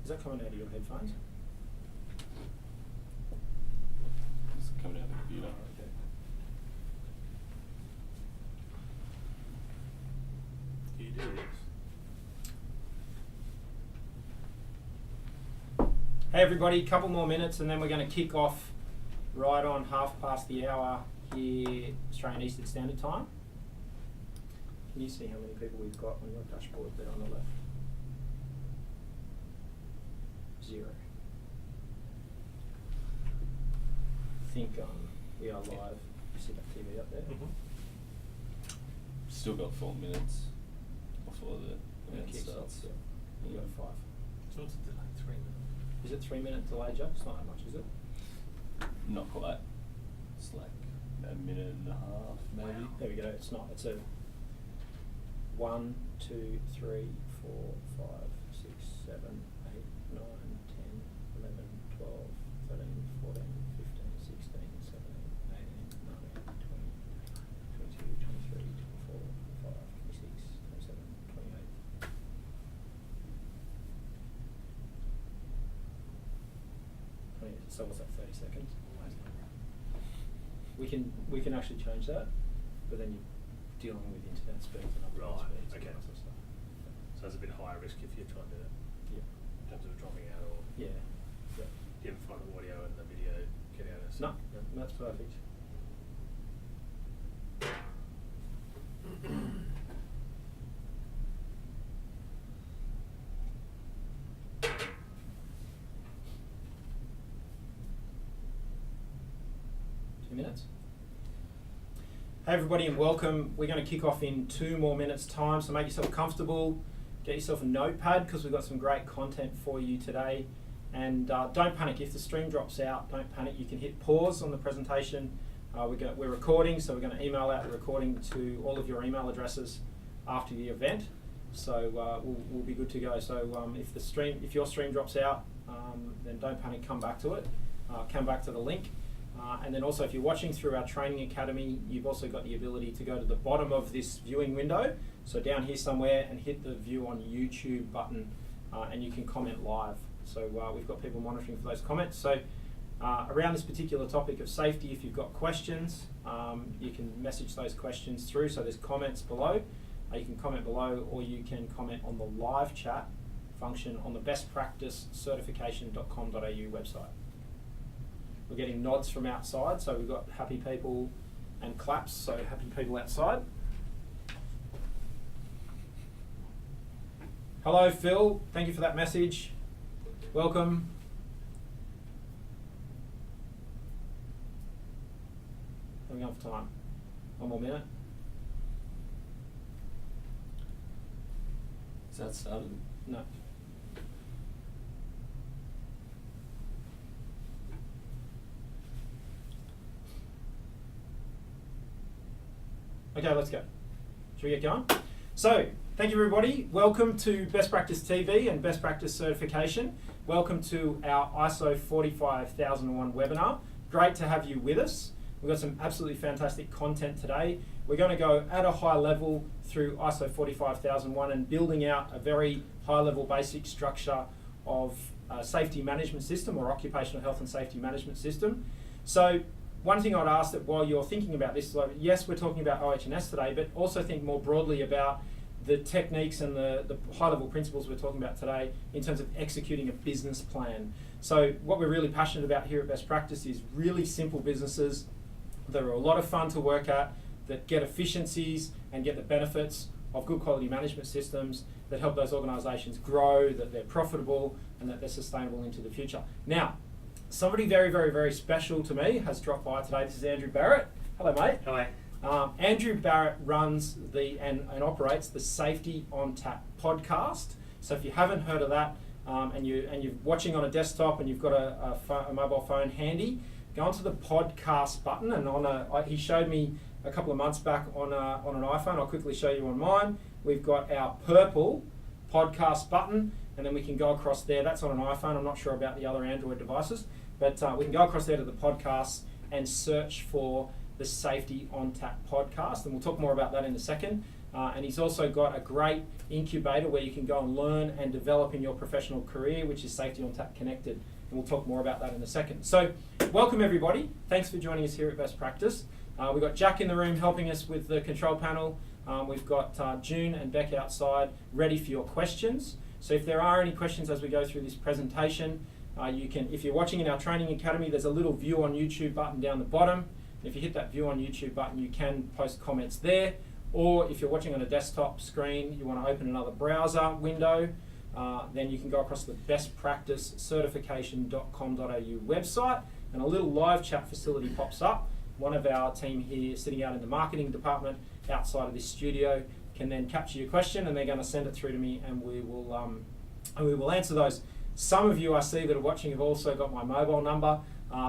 Is that coming out of your headphones? It's coming out of the computer. Okay. You do this. Hey everybody, couple more minutes and then we're going to kick off right on hour here, Australian Eastern Standard Time. Can you see how many people we've got on your dashboard there on the left? 0. I think we are live. You see that TV up there? Mm-hmm. Still got 4 minutes before the event Kicks off, starts. yeah. You got 5. So what's the delay? 3 minutes? Is it 3 minute delay, Joe? It's not that much, is it? Not quite. It's like a minute and a half, maybe. Wow. There we go. It's not. It's a 1, 2, 3, 4, 5, 6, 7, 8, 9, 10, 11, 12, 13, 14, 15, 16, 17, 18, 19, 20, 22, 23, 24, 25, 26, 27, 28. So what's that, 30 seconds? We can actually change that, but then you're dealing with internet speeds and upload Right, speeds okay. and that sort of stuff. So it's a bit higher risk if you're trying to, Yeah. in terms of dropping out, or Yeah. Yeah. do you ever find the audio and the video get out of No, that's perfect. Minutes. Hey everybody and welcome. We're going to kick off in 2 more minutes time, so make yourself comfortable, get yourself a notepad because we've got some great content for you today, and don't panic if the stream drops out. Don't panic, you can hit pause on the presentation. We're recording, so we're going to email out the recording to all of your email addresses after the event, so we'll be good to go. So if your stream drops out, then don't panic, come back to it, come back to the link. And then also if you're watching through our training academy, you've also got the ability to go to the bottom of this viewing window, so down here somewhere, and hit the view on YouTube button, and you can comment live. So we've got people monitoring for those comments. So around this particular topic of safety, if you've got questions, you can message those questions through. So there's comments below. You can comment below, or you can comment on the live chat function on the bestpracticecertification.com.au website. We're getting nods from outside, so we've got happy people and claps, so happy people outside. Hello, Phil. Thank you for that message. Welcome. How are we going for time? 1 more minute. Is that started? No. Okay, let's go. Should we get going? So, thank you everybody. Welcome to Best Practice TV and Best Practice Certification. Welcome to our ISO 45001 webinar. Great to have you with us. We've got some absolutely fantastic content today. We're going to go at a high level through ISO 45001 and building out a very high level basic structure of a safety management system, or occupational health and safety management system. So, one thing I'd ask that while you're thinking about this, like, yes, we're talking about OH&S today, but also think more broadly about the techniques and the high-level principles we're talking about today in terms of executing a business plan. So what we're really passionate about here at Best Practice is really simple businesses that are a lot of fun to work at, that get efficiencies and get the benefits of good quality management systems that help those organisations grow, that they're profitable, and that they're sustainable into the future. Now, somebody very, very, very special to me has dropped by today. This is Andrew Barrett. Hello, mate. Hi. Andrew Barrett runs and operates the Safety Untappd podcast. So if you haven't heard of that, and you're watching on a desktop and you've got a mobile phone handy, go onto the podcast button, and he showed me a couple of months back on an iPhone. I'll quickly show you on mine. We've got our purple podcast button, and then we can go across there. That's on an iPhone. I'm not sure about the other Android devices, but we can go across there to the podcast and search for the Safety Untappd podcast, and we'll talk more about that in a second. And he's also got a great incubator where you can go and learn and develop in your professional career, which is Safety Untappd Connected. And we'll talk more about that in a second. So, welcome everybody. Thanks for joining us here at Best Practice. We've got Jack in the room helping us with the control panel. We've got June and Beck outside ready for your questions. So if there are any questions as we go through this presentation, you can, if you're watching in our training academy, there's a little view on YouTube button down the bottom. If you hit that view on YouTube button, you can post comments there. Or if you're watching on a desktop screen, you want to open another browser window, then you can go across the bestpracticecertification.com.au website, and a little live chat facility pops up. One of our team here sitting out in the marketing department outside of this studio can then capture your question, and they're going to send it through to me, and we will answer those. Some of you I see that are watching have also got my mobile number,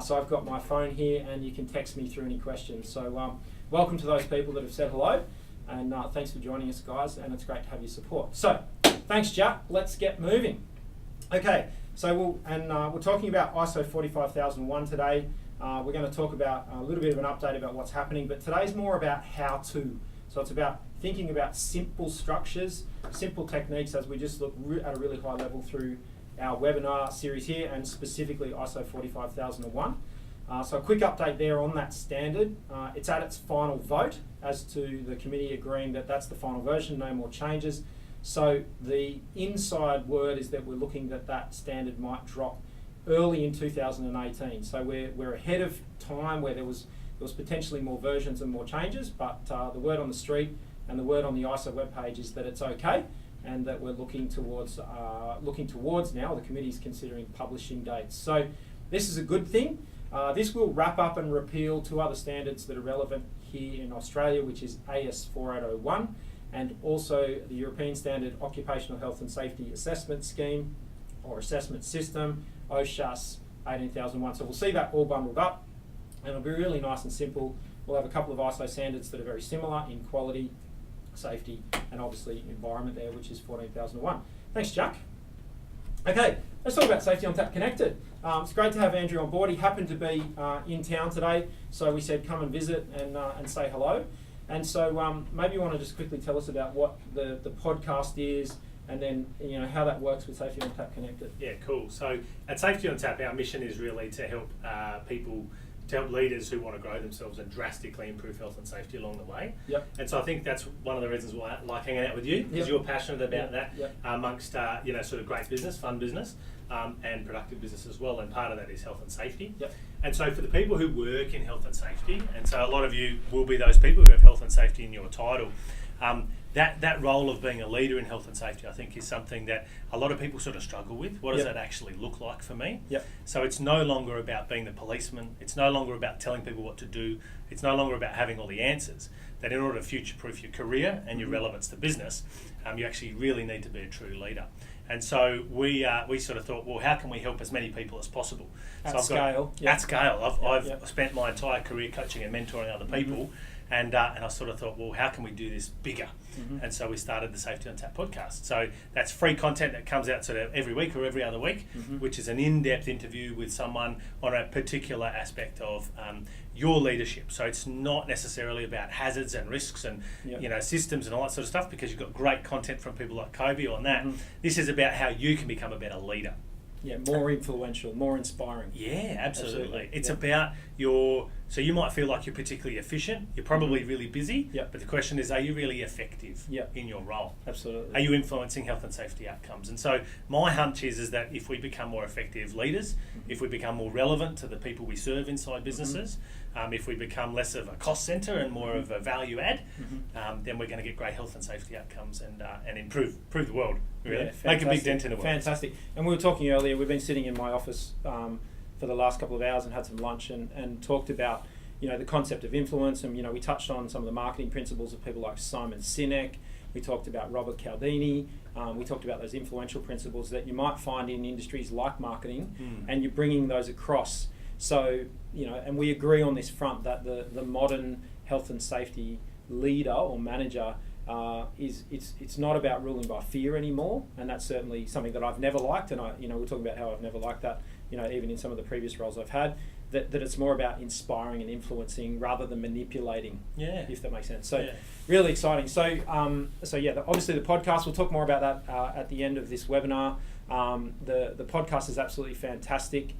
so I've got my phone here, and you can text me through any questions. So welcome to those people that have said hello, and thanks for joining us, guys, and it's great to have your support. So thanks, Jack. Let's get moving. Okay, so we're talking about ISO 45001 today. We're going to talk about a little bit of an update about what's happening, but today's more about how to. So it's about thinking about simple structures, simple techniques as we just look at a really high level through our webinar series here, and specifically ISO 45001. So a quick update there on that standard. It's at its final vote as to the committee agreeing that that's the final version, no more changes. So the inside word is that we're looking that standard might drop early in 2018. So we're ahead of time where there was potentially more versions and more changes, but the word on the street and the word on the ISO webpage is that it's okay, and that we're looking towards now. The committee's considering publishing dates. So this is a good thing. This will wrap up and repeal two other standards that are relevant here in Australia, which is AS 4801 and also the European Standard Occupational Health and Safety Assessment Scheme or Assessment System, OH&S 18001. So we'll see that all bundled up, and it'll be really nice and simple. We'll have a couple of ISO standards that are very similar in quality, safety, and obviously environment there, which is 14001. Thanks, Jack. Okay, let's talk about Safety Untappd Connected. It's great to have Andrew on board. He happened to be in town today, so we said come and visit and say hello. And so maybe you want to just quickly tell us about what the podcast is, and then how that works with Safety Untappd Connected. Yeah, cool. So at Safety Untappd, our mission is really to help to help leaders who want to grow themselves and drastically improve health and safety along the way. Yep. And so I think that's one of the reasons why I like hanging out with you, because you're passionate about that amongst sort of great business, fun business, and productive business as well. And part of that is health and safety. Yep. And so for the people who work in health and safety, and so a lot of you will be those people who have health and safety in your title. That role of being a leader in health and safety, I think, is something that a lot of people sort of struggle with. What does that actually look like for me? Yep. So it's no longer about being the policeman. It's no longer about telling people what to do. It's no longer about having all the answers. That in order to future-proof your career and your relevance to business, you actually really need to be a true leader. And so we sort of thought, well, how can we help as many people as possible? At scale. At scale. I've spent my entire career coaching and mentoring other people. And I sort of thought, well, how can we do this bigger? And so we started the Safety Untappd podcast. So that's free content that comes out sort of every week or every other week, which is an in-depth interview with someone on a particular aspect of your leadership. So it's not necessarily about hazards and risks and systems and all that sort of stuff, because you've got great content from people like Kobe on that. This is about how you can become a better leader. Yeah, more influential, more inspiring. Yeah, absolutely. It's about so you might feel like you're particularly efficient, you're probably really busy, but the question is, are you really effective in your role? Absolutely. Are you influencing health and safety outcomes? And so my hunch is that if we become more effective leaders, if we become more relevant to the people we serve inside businesses, if we become less of a cost centre and more of a value add, then we're going to get great health and safety outcomes and improve the world, really. Yeah, make a big dent in the world. Fantastic. And we were talking earlier, we've been sitting in my office for the last couple of hours and had some lunch and talked about the concept of influence, and we touched on some of the marketing principles of people like Simon Sinek. We talked about Robert Cialdini. We talked about those influential principles that you might find in industries like marketing, and you're bringing those across. So and we agree on this front that the modern health and safety leader or manager it's not about ruling by fear anymore, and that's certainly something that I've never liked, and we'll talk about how I've never liked that, even in some of the previous roles I've had. that it's more about inspiring and influencing rather than manipulating. Yeah. If that makes sense. So Yeah. really exciting. So obviously the podcast, we'll talk more about that at the end of this webinar. The podcast is absolutely fantastic.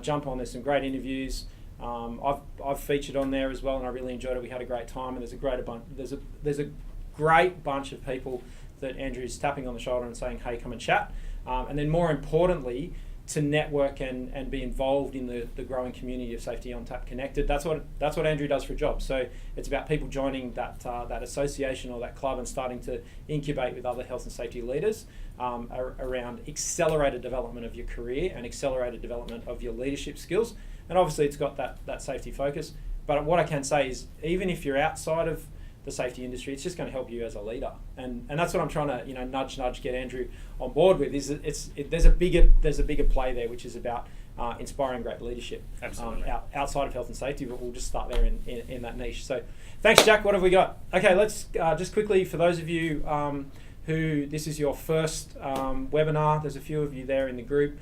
Jump on, there's some great interviews. I've featured on there as well, and I really enjoyed it. We had a great time, and there's a great bunch of people that Andrew's tapping on the shoulder and saying, hey, come and chat. And then more importantly, to network and be involved in the growing community of Safety Untappd Connected. That's what Andrew does for a job. So it's about people joining that association or that club and starting to incubate with other health and safety leaders around accelerated development of your career and accelerated development of your leadership skills. And obviously it's got that safety focus. But what I can say is, even if you're outside of the safety industry, it's just going to help you as a leader, and that's what I'm trying to nudge get Andrew on board with. Is there's a bigger play there, which is about inspiring great leadership. Absolutely. Outside of health and safety, but we'll just start there in that niche. So thanks, Jack. What have we got? Okay, let's just quickly, for those of you who this is your first webinar, there's a few of you there in the group.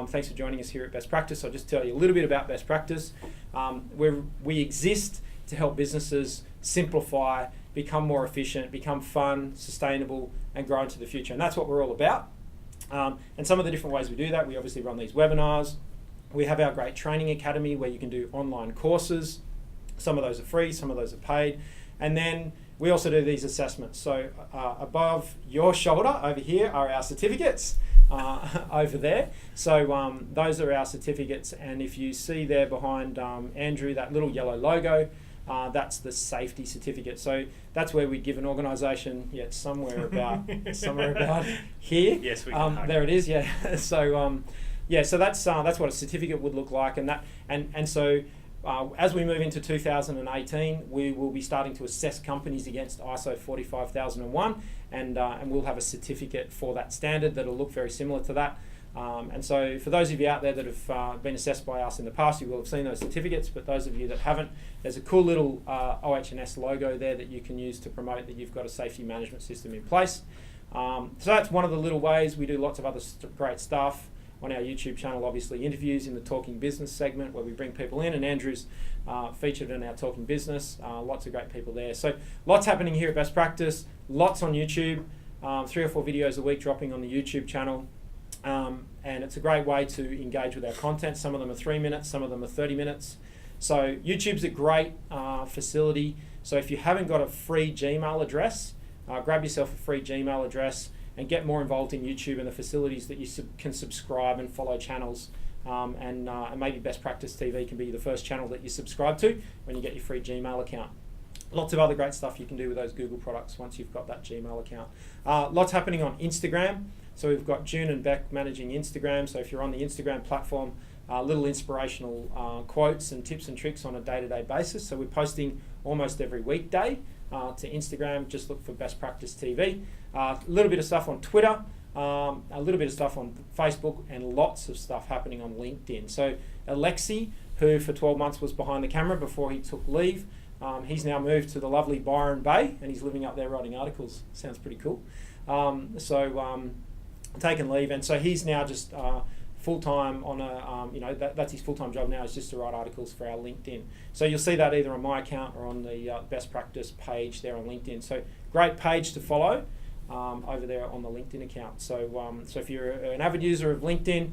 Thanks for joining us here at Best Practice. I'll just tell you a little bit about Best Practice. We exist to help businesses simplify, become more efficient, become fun, sustainable, and grow into the future. And that's what we're all about. And some of the different ways we do that, we obviously run these webinars. We have our great training academy where you can do online courses. Some of those are free, some of those are paid. And then we also do these assessments. So above your shoulder over here are our certificates over there. So those are our certificates. And if you see there behind Andrew, that little yellow logo, that's the safety certificate. So that's where we give an organisation, it's somewhere about here. Yes, we can. There it is. Yeah. So so that's what a certificate would look like, and so as we move into 2018, we will be starting to assess companies against ISO 45001, and we'll have a certificate for that standard that'll look very similar to that. And so for those of you out there that have been assessed by us in the past, you will have seen those certificates, but those of you that haven't, there's a cool little OH&S logo there that you can use to promote that you've got a safety management system in place. So that's one of the little ways. We do lots of other great stuff on our YouTube channel, obviously interviews in the Talking Business segment where we bring people in, and Andrew's featured in our Talking Business. Lots of great people there. So lots happening here at Best Practice, lots on YouTube, 3 or 4 videos a week dropping on the YouTube channel. And it's a great way to engage with our content. Some of them are 3 minutes, some of them are 30 minutes. So YouTube's a great facility. So if you haven't got a free Gmail address, grab yourself a free Gmail address and get more involved in YouTube and the facilities that you can subscribe and follow channels. And maybe Best Practice TV can be the first channel that you subscribe to when you get your free Gmail account. Lots of other great stuff you can do with those Google products once you've got that Gmail account. Lots happening on Instagram. So we've got June and Beck managing Instagram. So if you're on the Instagram platform, little inspirational quotes and tips and tricks on a day-to-day basis. So we're posting almost every weekday to Instagram. Just look for Best Practice TV. A little bit of stuff on Twitter, a little bit of stuff on Facebook, and lots of stuff happening on LinkedIn. So Alexi, who for 12 months was behind the camera before he took leave, he's now moved to the lovely Byron Bay, and he's living up there writing articles. Sounds pretty cool. Taken leave, and so he's now just full-time on a, that's his full-time job now, is just to write articles for our LinkedIn. So you'll see that either on my account or on the Best Practice page there on LinkedIn. So great page to follow over there on the LinkedIn account. So if you're an avid user of LinkedIn,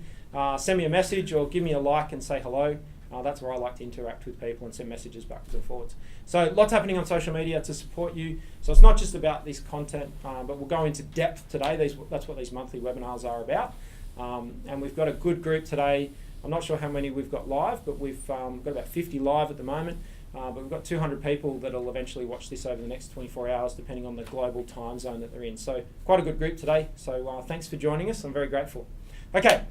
send me a message or give me a like and say hello. That's where I like to interact with people and send messages backwards and forwards. So lots happening on social media to support you. So it's not just about this content, but we'll go into depth today. That's what these monthly webinars are about. And we've got a good group today. I'm not sure how many we've got live, but we've got about 50 live at the moment. But we've got 200 people that will eventually watch this over the next 24 hours, depending on the global time zone that they're in. So quite a good group today. So thanks for joining us. I'm very grateful. Okay,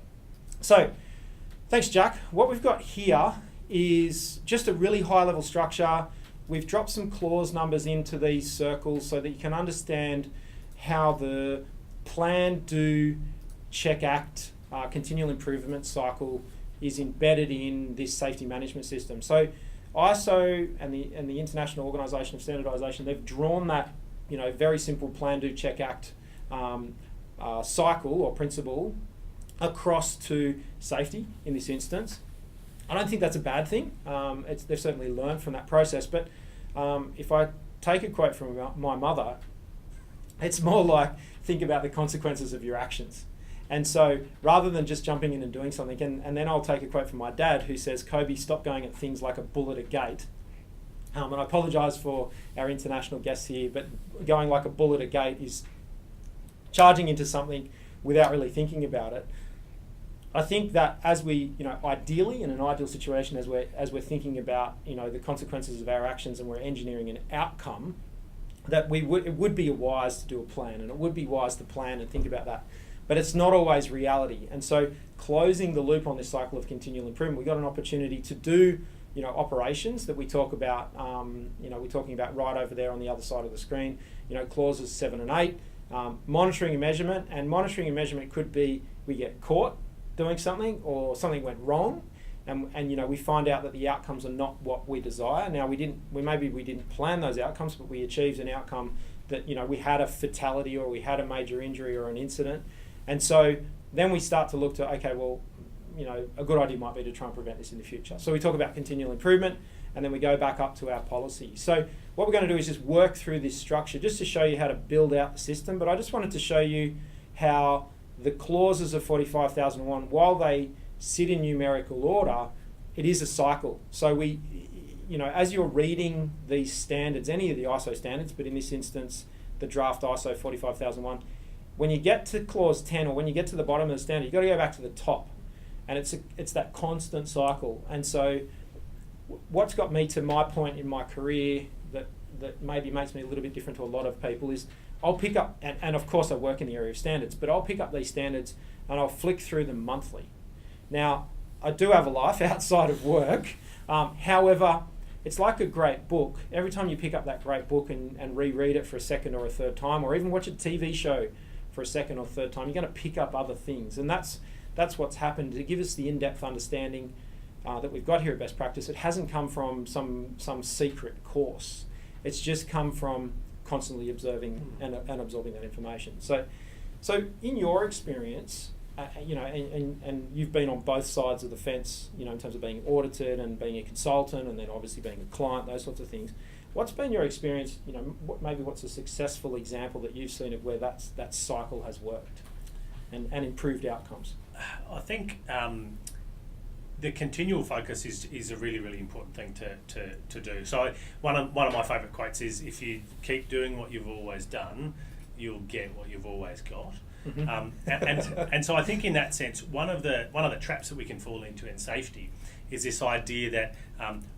so thanks, Jack. What we've got here is just a really high-level structure. We've dropped some clause numbers into these circles so that you can understand how the plan, do, check, act, continual improvement cycle is embedded in this safety management system. So ISO and the International Organisation of Standardisation, they've drawn that very simple plan, do, check, act cycle or principle across to safety in this instance. I don't think that's a bad thing. They've certainly learned from that process. But if I take a quote from my mother, it's more like, think about the consequences of your actions. And so rather than just jumping in and doing something, and then I'll take a quote from my dad who says, Kobe, stop going at things like a bull at a gate. And I apologise for our international guests here, but going like a bull at a gate is charging into something without really thinking about it. I think that as we, ideally in an ideal situation, as we're thinking about, the consequences of our actions and we're engineering an outcome, that it would be wise to do a plan, and it would be wise to plan and think about that. But it's not always reality. And so closing the loop on this cycle of continual improvement, we've got an opportunity to do, operations that we talk about, we're talking about right over there on the other side of the screen, clauses 7 and 8, monitoring and measurement. And monitoring and measurement could be we get caught doing something or something went wrong, and we find out that the outcomes are not what we desire. Now we didn't plan those outcomes, but we achieved an outcome that we had a fatality or we had a major injury or an incident. And so then we start to look to, okay, well, a good idea might be to try and prevent this in the future. So we talk about continual improvement, and then we go back up to our policy. So what we're going to do is just work through this structure just to show you how to build out the system. But I just wanted to show you how the clauses of 45,001, while they sit in numerical order, it is a cycle. So we, as you're reading these standards, any of the ISO standards, but in this instance, the draft ISO 45,001, when you get to clause 10 or when you get to the bottom of the standard, you've got to go back to the top. And it's that constant cycle. And so what's got me to my point in my career that maybe makes me a little bit different to a lot of people is I'll pick up, and of course I work in the area of standards, but I'll pick up these standards and I'll flick through them monthly. Now, I do have a life outside of work. However, it's like a great book. Every time you pick up that great book and reread it for a second or a third time, or even watch a TV show for a second or third time, you're going to pick up other things. And that's what's happened to give us the in-depth understanding that we've got here at Best Practice. It hasn't come from some secret course. It's just come from constantly observing and absorbing that information. So in your experience, and you've been on both sides of the fence, in terms of being audited and being a consultant, and then obviously being a client, those sorts of things. What's been your experience? What's a successful example that you've seen of where that cycle has worked and improved outcomes? I think the continual focus is a really, really important thing to do. So one of my favourite quotes is, if you keep doing what you've always done, you'll get what you've always got. Mm-hmm. And so I think in that sense, one of the traps that we can fall into in safety is this idea that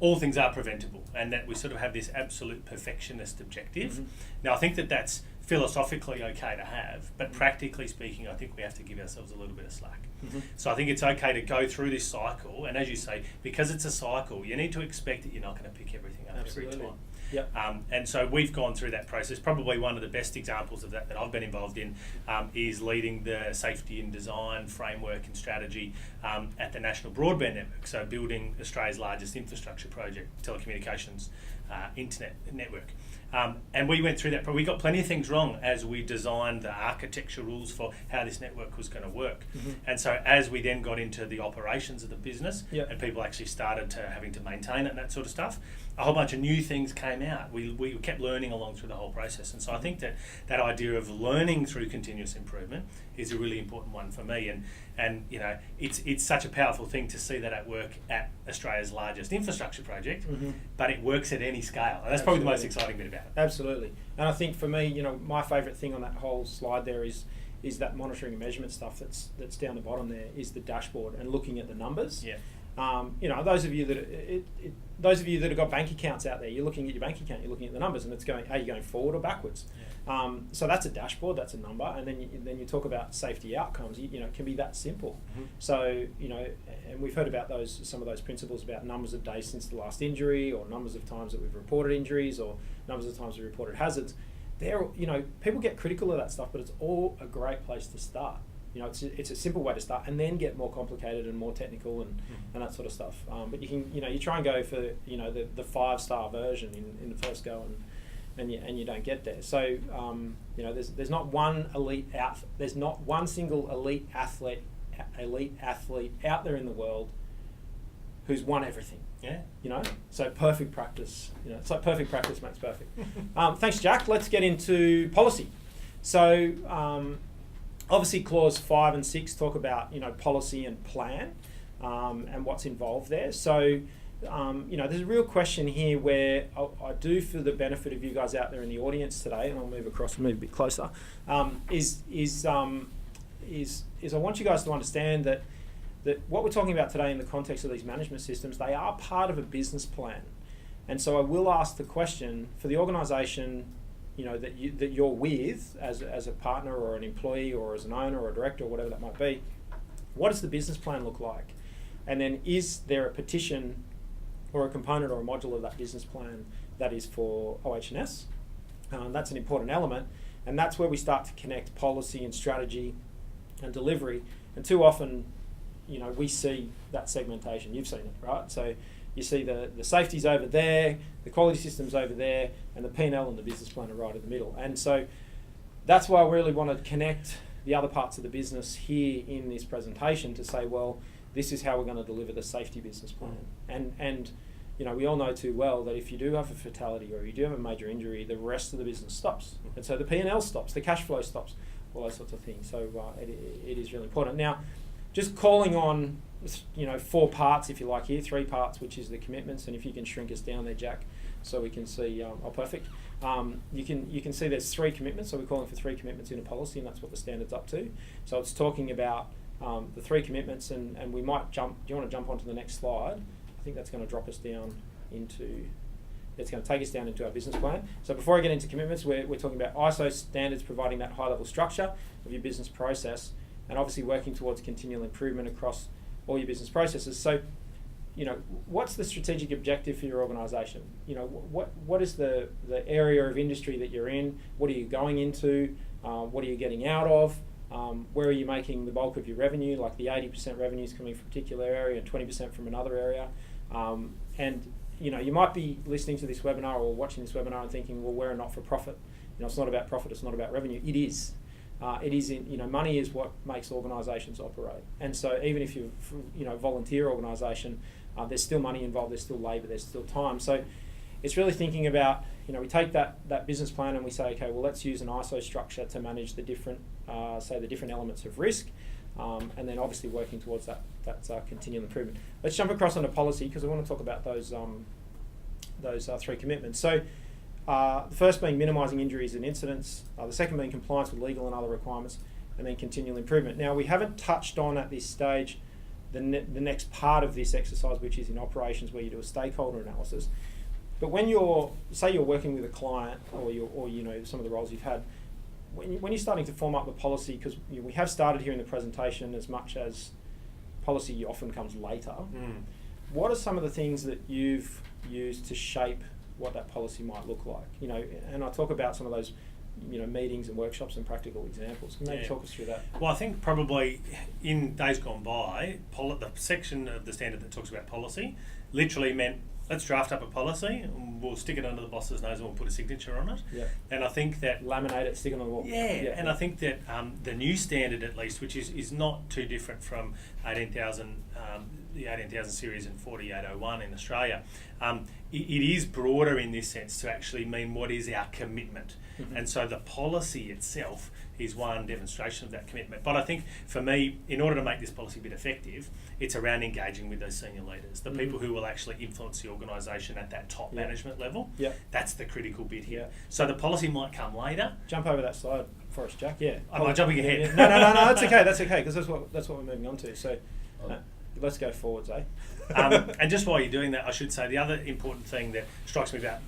all things are preventable, and that we sort of have this absolute perfectionist objective. Mm-hmm. Now I think that's philosophically okay to have, but practically speaking, I think we have to give ourselves a little bit of slack. Mm-hmm. So I think it's okay to go through this cycle, and as you say, because it's a cycle, you need to expect that you're not going to pick everything up every time. Yep. And so we've gone through that process. Probably one of the best examples of that I've been involved in is leading the safety and design framework and strategy at the National Broadband Network, so building Australia's largest infrastructure project, telecommunications internet network. And we went through that, but we got plenty of things wrong as we designed the architecture rules for how this network was going to work. Mm-hmm. And so as we then got into the operations of the business, yep, and people actually started to having to maintain it and that sort of stuff, a whole bunch of new things came out. We kept learning along through the whole process. And so I think that idea of learning through continuous improvement is a really important one for me. And it's such a powerful thing to see that at work at Australia's largest infrastructure project, mm-hmm, but it works at any scale. And that's Absolutely. Probably the most exciting bit about it. Absolutely. And I think for me, my favourite thing on that whole slide there is that monitoring and measurement stuff that's down the bottom there, is the dashboard and looking at the numbers. Yeah. Those of you that have got bank accounts out there, you're looking at your bank account, you're looking at the numbers, and it's going, are you going forward or backwards? Yeah. So that's a dashboard, that's a number, and then you talk about safety outcomes. It can be that simple. Mm-hmm. So and we've heard about some of those principles about numbers of days since the last injury, or numbers of times that we've reported injuries, or numbers of times we reported hazards. People get critical of that stuff, but it's all a great place to start. It's a simple way to start, and then get more complicated and more technical and that sort of stuff. But you can, you try and go for the 5-star version in the first go, and you don't get there. So there's not one there's not one single elite athlete out there in the world who's won everything. Yeah. You know, so perfect practice. You know, it's like perfect practice makes perfect. Thanks, Jack. Let's get into policy. So obviously, clause 5 and 6 talk about policy and plan and what's involved there. So there's a real question here where I do, for the benefit of you guys out there in the audience today, and I'll move a bit closer. Is I want you guys to understand that what we're talking about today in the context of these management systems, they are part of a business plan. And so I will ask the question for the organisation, that you're with as a partner or an employee or as an owner or a director or whatever that might be, what does the business plan look like? And then is there a petition or a component or a module of that business plan that is for OH&S? That's an important element. And that's where we start to connect policy and strategy and delivery. And too often, we see that segmentation. You've seen it, right? So you see the safety's over there, the quality system's over there, and the P&L and the business plan are right in the middle. And so that's why I really want to connect the other parts of the business here in this presentation to say, well, this is how we're going to deliver the safety business plan. And we all know too well that if you do have a fatality or you do have a major injury, the rest of the business stops. And so the P&L stops, the cash flow stops, all those sorts of things. So it is really important. Now, just calling on 4 parts, if you like here, 3 parts, which is the commitments, and if you can shrink us down there, Jack, so we can see, perfect. You can see there's 3 commitments, so we're calling for 3 commitments in a policy, and that's what the standard's up to. So it's talking about the 3 commitments, and we might jump. Do you want to jump onto the next slide? I think that's going to drop us down into. It's going to take us down into our business plan. So before I get into commitments, we're talking about ISO standards providing that high-level structure of your business process, and obviously working towards continual improvement across all your business processes. So, what's the strategic objective for your organisation? What is the area of industry that you're in? What are you going into? What are you getting out of? Where are you making the bulk of your revenue? Like the 80% revenue is coming from a particular area and 20% from another area. And you might be listening to this webinar or watching this webinar and thinking, well, we're a not-for-profit. It's not about profit. It's not about revenue. It is. It is money is what makes organisations operate. And so even if you're volunteer organisation, there's still money involved. There's still labour. There's still time. So it's really thinking about we take that business plan and we say, okay, well, let's use an ISO structure to manage the different elements of risk, and then obviously working towards that continual improvement. Let's jump across onto policy because I want to talk about those 3 commitments. So. The first being minimising injuries and incidents, the second being compliance with legal and other requirements, and then continual improvement. Now, we haven't touched on at this stage the next part of this exercise, which is in operations, where you do a stakeholder analysis. But when you're working with a client or some of the roles you've had, when you're starting to form up the policy, because we have started here in the presentation as much as policy often comes later, what are some of the things that you've used to shape what that policy might look like, and I talk about some of those, meetings and workshops and practical examples. Can you maybe talk us through that? Well, I think probably in days gone by, the section of the standard that talks about policy literally meant let's draft up a policy and we'll stick it under the boss's nose and we'll put a signature on it. Yeah. And I think that laminate it, stick it on the wall. Yeah. And I think that the new standard, at least, which is not too different from 18,000. The 18,000 series and 4801 in Australia, it is broader in this sense to actually mean what is our commitment. Mm-hmm. And so the policy itself is one demonstration of that commitment. But I think for me, in order to make this policy a bit effective, it's around engaging with those senior leaders, the people who will actually influence the organisation at that top management level. Yeah. That's the critical bit here. Yeah. So the policy might come later. Jump over that slide for us, Jack. Yeah. Am I jumping ahead? Yeah. No, that's okay. That's okay, because that's what we're moving on to. So let's go forwards, eh? And just while you're doing that, I should say the other important thing that strikes me about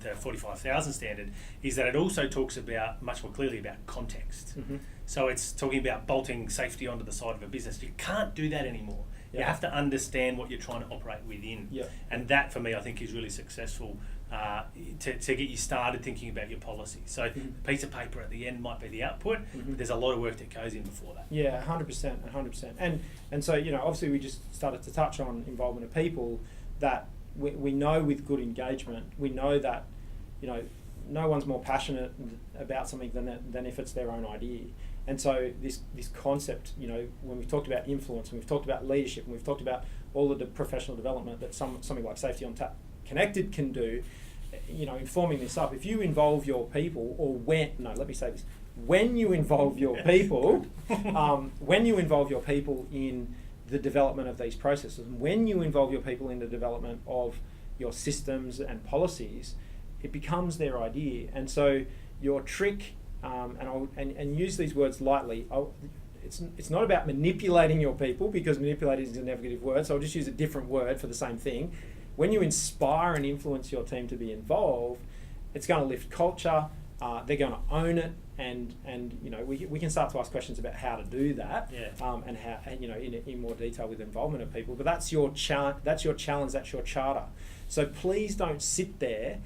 the 45,000 standard is that it also talks about much more clearly about context. Mm-hmm. So it's talking about bolting safety onto the side of a business. You can't do that anymore. Yeah. You have to understand what you're trying to operate within. Yeah. And that, for me, I think is really successful to get you started thinking about your policy. So a piece of paper at the end might be the output, but there's a lot of work that goes in before that. Yeah, 100%. And so, obviously we just started to touch on involvement of people that we know with good engagement, we know that, no one's more passionate about something than if it's their own idea. And so this concept, when we've talked about influence, and we've talked about leadership, and we've talked about all of the professional development that something like Safety Untappd Connected can do, informing this up. If you involve your people, when you involve your people, when you involve your people in the development of these processes, and when you involve your people in the development of your systems and policies, it becomes their idea. And so your trick, and use these words lightly, it's not about manipulating your people, because manipulating is a negative word, so I'll just use a different word for the same thing. When you inspire and influence your team to be involved, it's going to lift culture, they're going to own it, and we can start to ask questions about how to do that, and how, in more detail with involvement of people. But that's your challenge, that's your charter. So please don't sit there,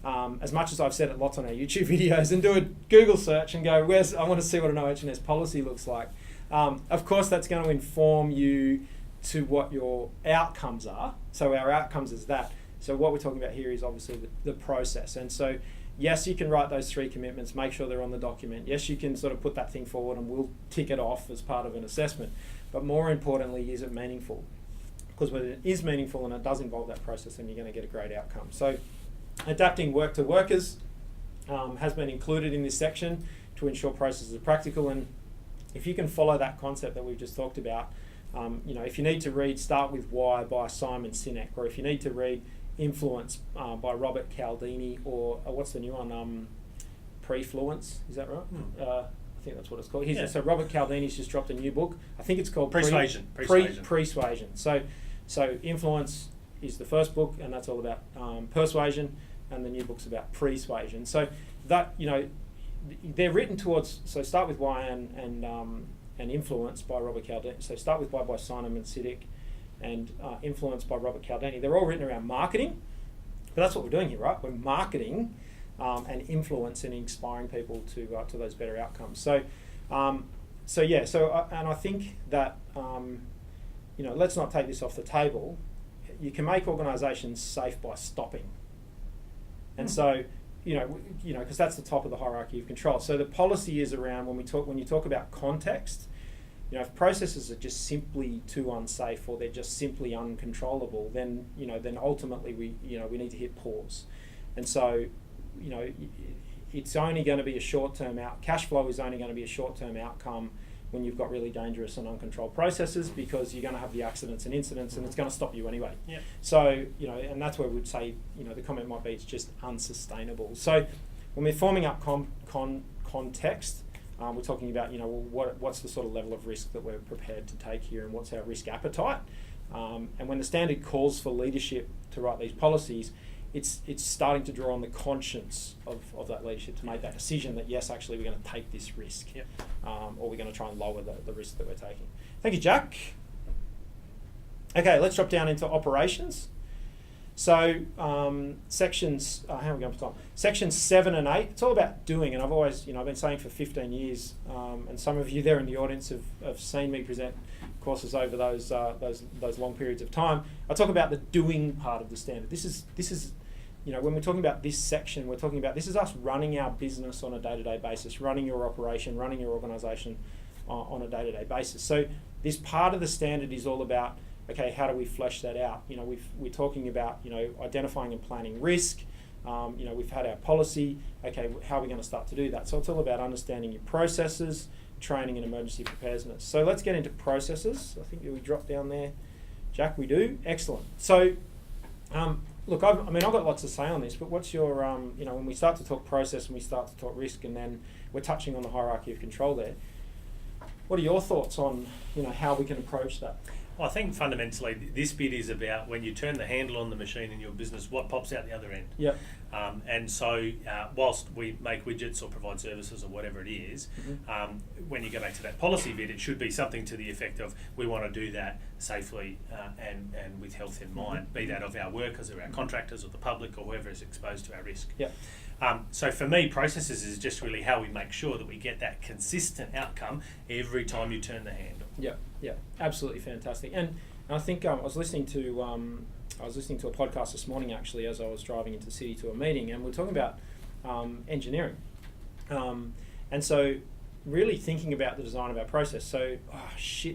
as much as I've said it lots on our YouTube videos, and do a Google search and go, I want to see what an OH&S policy looks like. Of course, that's going to inform you to what your outcomes are. So our outcomes is that. So what we're talking about here is obviously the process. And so, yes, you can write those 3 commitments, make sure they're on the document. Yes, you can sort of put that thing forward and we'll tick it off as part of an assessment. But more importantly, is it meaningful? Because when it is meaningful and it does involve that process, then you're going to get a great outcome. So adapting work to workers has been included in this section to ensure processes are practical. And if you can follow that concept that we've just talked about, if you need to read Start With Why by Simon Sinek, or if you need to read Influence by Robert Cialdini, or what's the new one, Prefluence, is that right? I think that's what it's called. So Robert Cialdini's just dropped a new book. I think it's called Persuasion. Persuasion. So Influence is the first book, and that's all about persuasion, and the new book's about persuasion. So that, they're written towards, so Start With Why and Influence by Robert Cialdini. So Start With Why by Simon Sinek, and Influence by Robert Cialdini. They're all written around marketing, but that's what we're doing here, right? We're marketing and influence and inspiring people to those better outcomes. And I think that let's not take this off the table. You can make organisations safe by stopping, and so because that's the top of the hierarchy of control. So the policy is around when you talk about context. If processes are just simply too unsafe, or they're just simply uncontrollable, then ultimately we need to hit pause. And so it's only going to be a short-term cash flow is only going to be a short-term outcome when you've got really dangerous and uncontrolled processes, because you're going to have the accidents and incidents, and it's going to stop you anyway. Yeah. So and that's where we'd say the comment might be it's just unsustainable. So when we're forming up context. We're talking about, what's the sort of level of risk that we're prepared to take here, and what's our risk appetite. And when the standard calls for leadership to write these policies, it's starting to draw on the conscience of that leadership to make that decision that, yes, actually we're going to take this risk, or we're going to try and lower the risk that we're taking. Thank you, Jack. Okay, let's drop down into operations. So sections, how are we going for time? Sections 7 and 8, it's all about doing, and I've always, I've been saying for 15 years, and some of you there in the audience have seen me present courses over those long periods of time. I talk about the doing part of the standard. This is when we're talking about this section, we're talking about this is us running our business on a day-to-day basis, running your operation, running your organisation on a day-to-day basis. So this part of the standard is all about, okay, how do we flesh that out? We're talking about, identifying and planning risk. We've had our policy. Okay, how are we going to start to do that? So it's all about understanding your processes, training and emergency preparedness. So let's get into processes. I think we drop down there. Jack, we do? Excellent. So, look, I've got lots to say on this, but what's your, when we start to talk process and we start to talk risk, and then we're touching on the hierarchy of control there, what are your thoughts on, how we can approach that? I think fundamentally this bit is about when you turn the handle on the machine in your business, what pops out the other end. Yep. And so whilst we make widgets or provide services or whatever it is, when you go back to that policy bit, it should be something to the effect of we want to do that safely and with health in mind, be that of our workers or our contractors or the public or whoever is exposed to our risk. Yep. So for me, processes is just really how we make sure that we get that consistent outcome every time you turn the handle. Yeah, absolutely fantastic. And I think I was listening to a podcast this morning actually as I was driving into the city to a meeting, and we're talking about engineering. And so really thinking about the design of our process. So,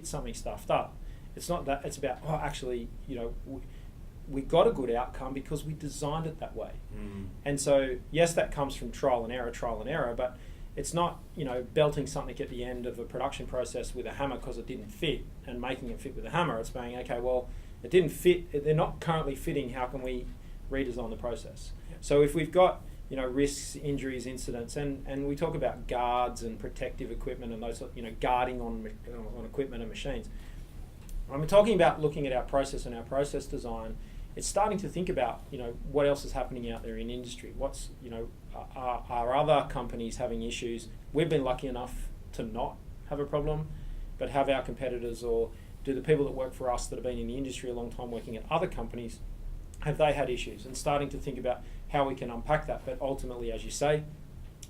something stuffed up. It's not that, it's about, actually, we got a good outcome because we designed it that way. And so, yes, that comes from trial and error, but it's not, belting something at the end of a production process with a hammer because it didn't fit and making it fit with a hammer. It's saying, okay, well, it didn't fit, they're not currently fitting, how can we redesign the process? Yep. So if we've got, risks, injuries, incidents, and we talk about guards and protective equipment and those, guarding on equipment and machines. When we're talking about looking at our process and our process design, it's starting to think about, what else is happening out there in industry. What's, are other companies having issues? We've been lucky enough to not have a problem, but have our competitors, or do the people that work for us that have been in the industry a long time working at other companies, have they had issues? And starting to think about how we can unpack that, but ultimately, as you say,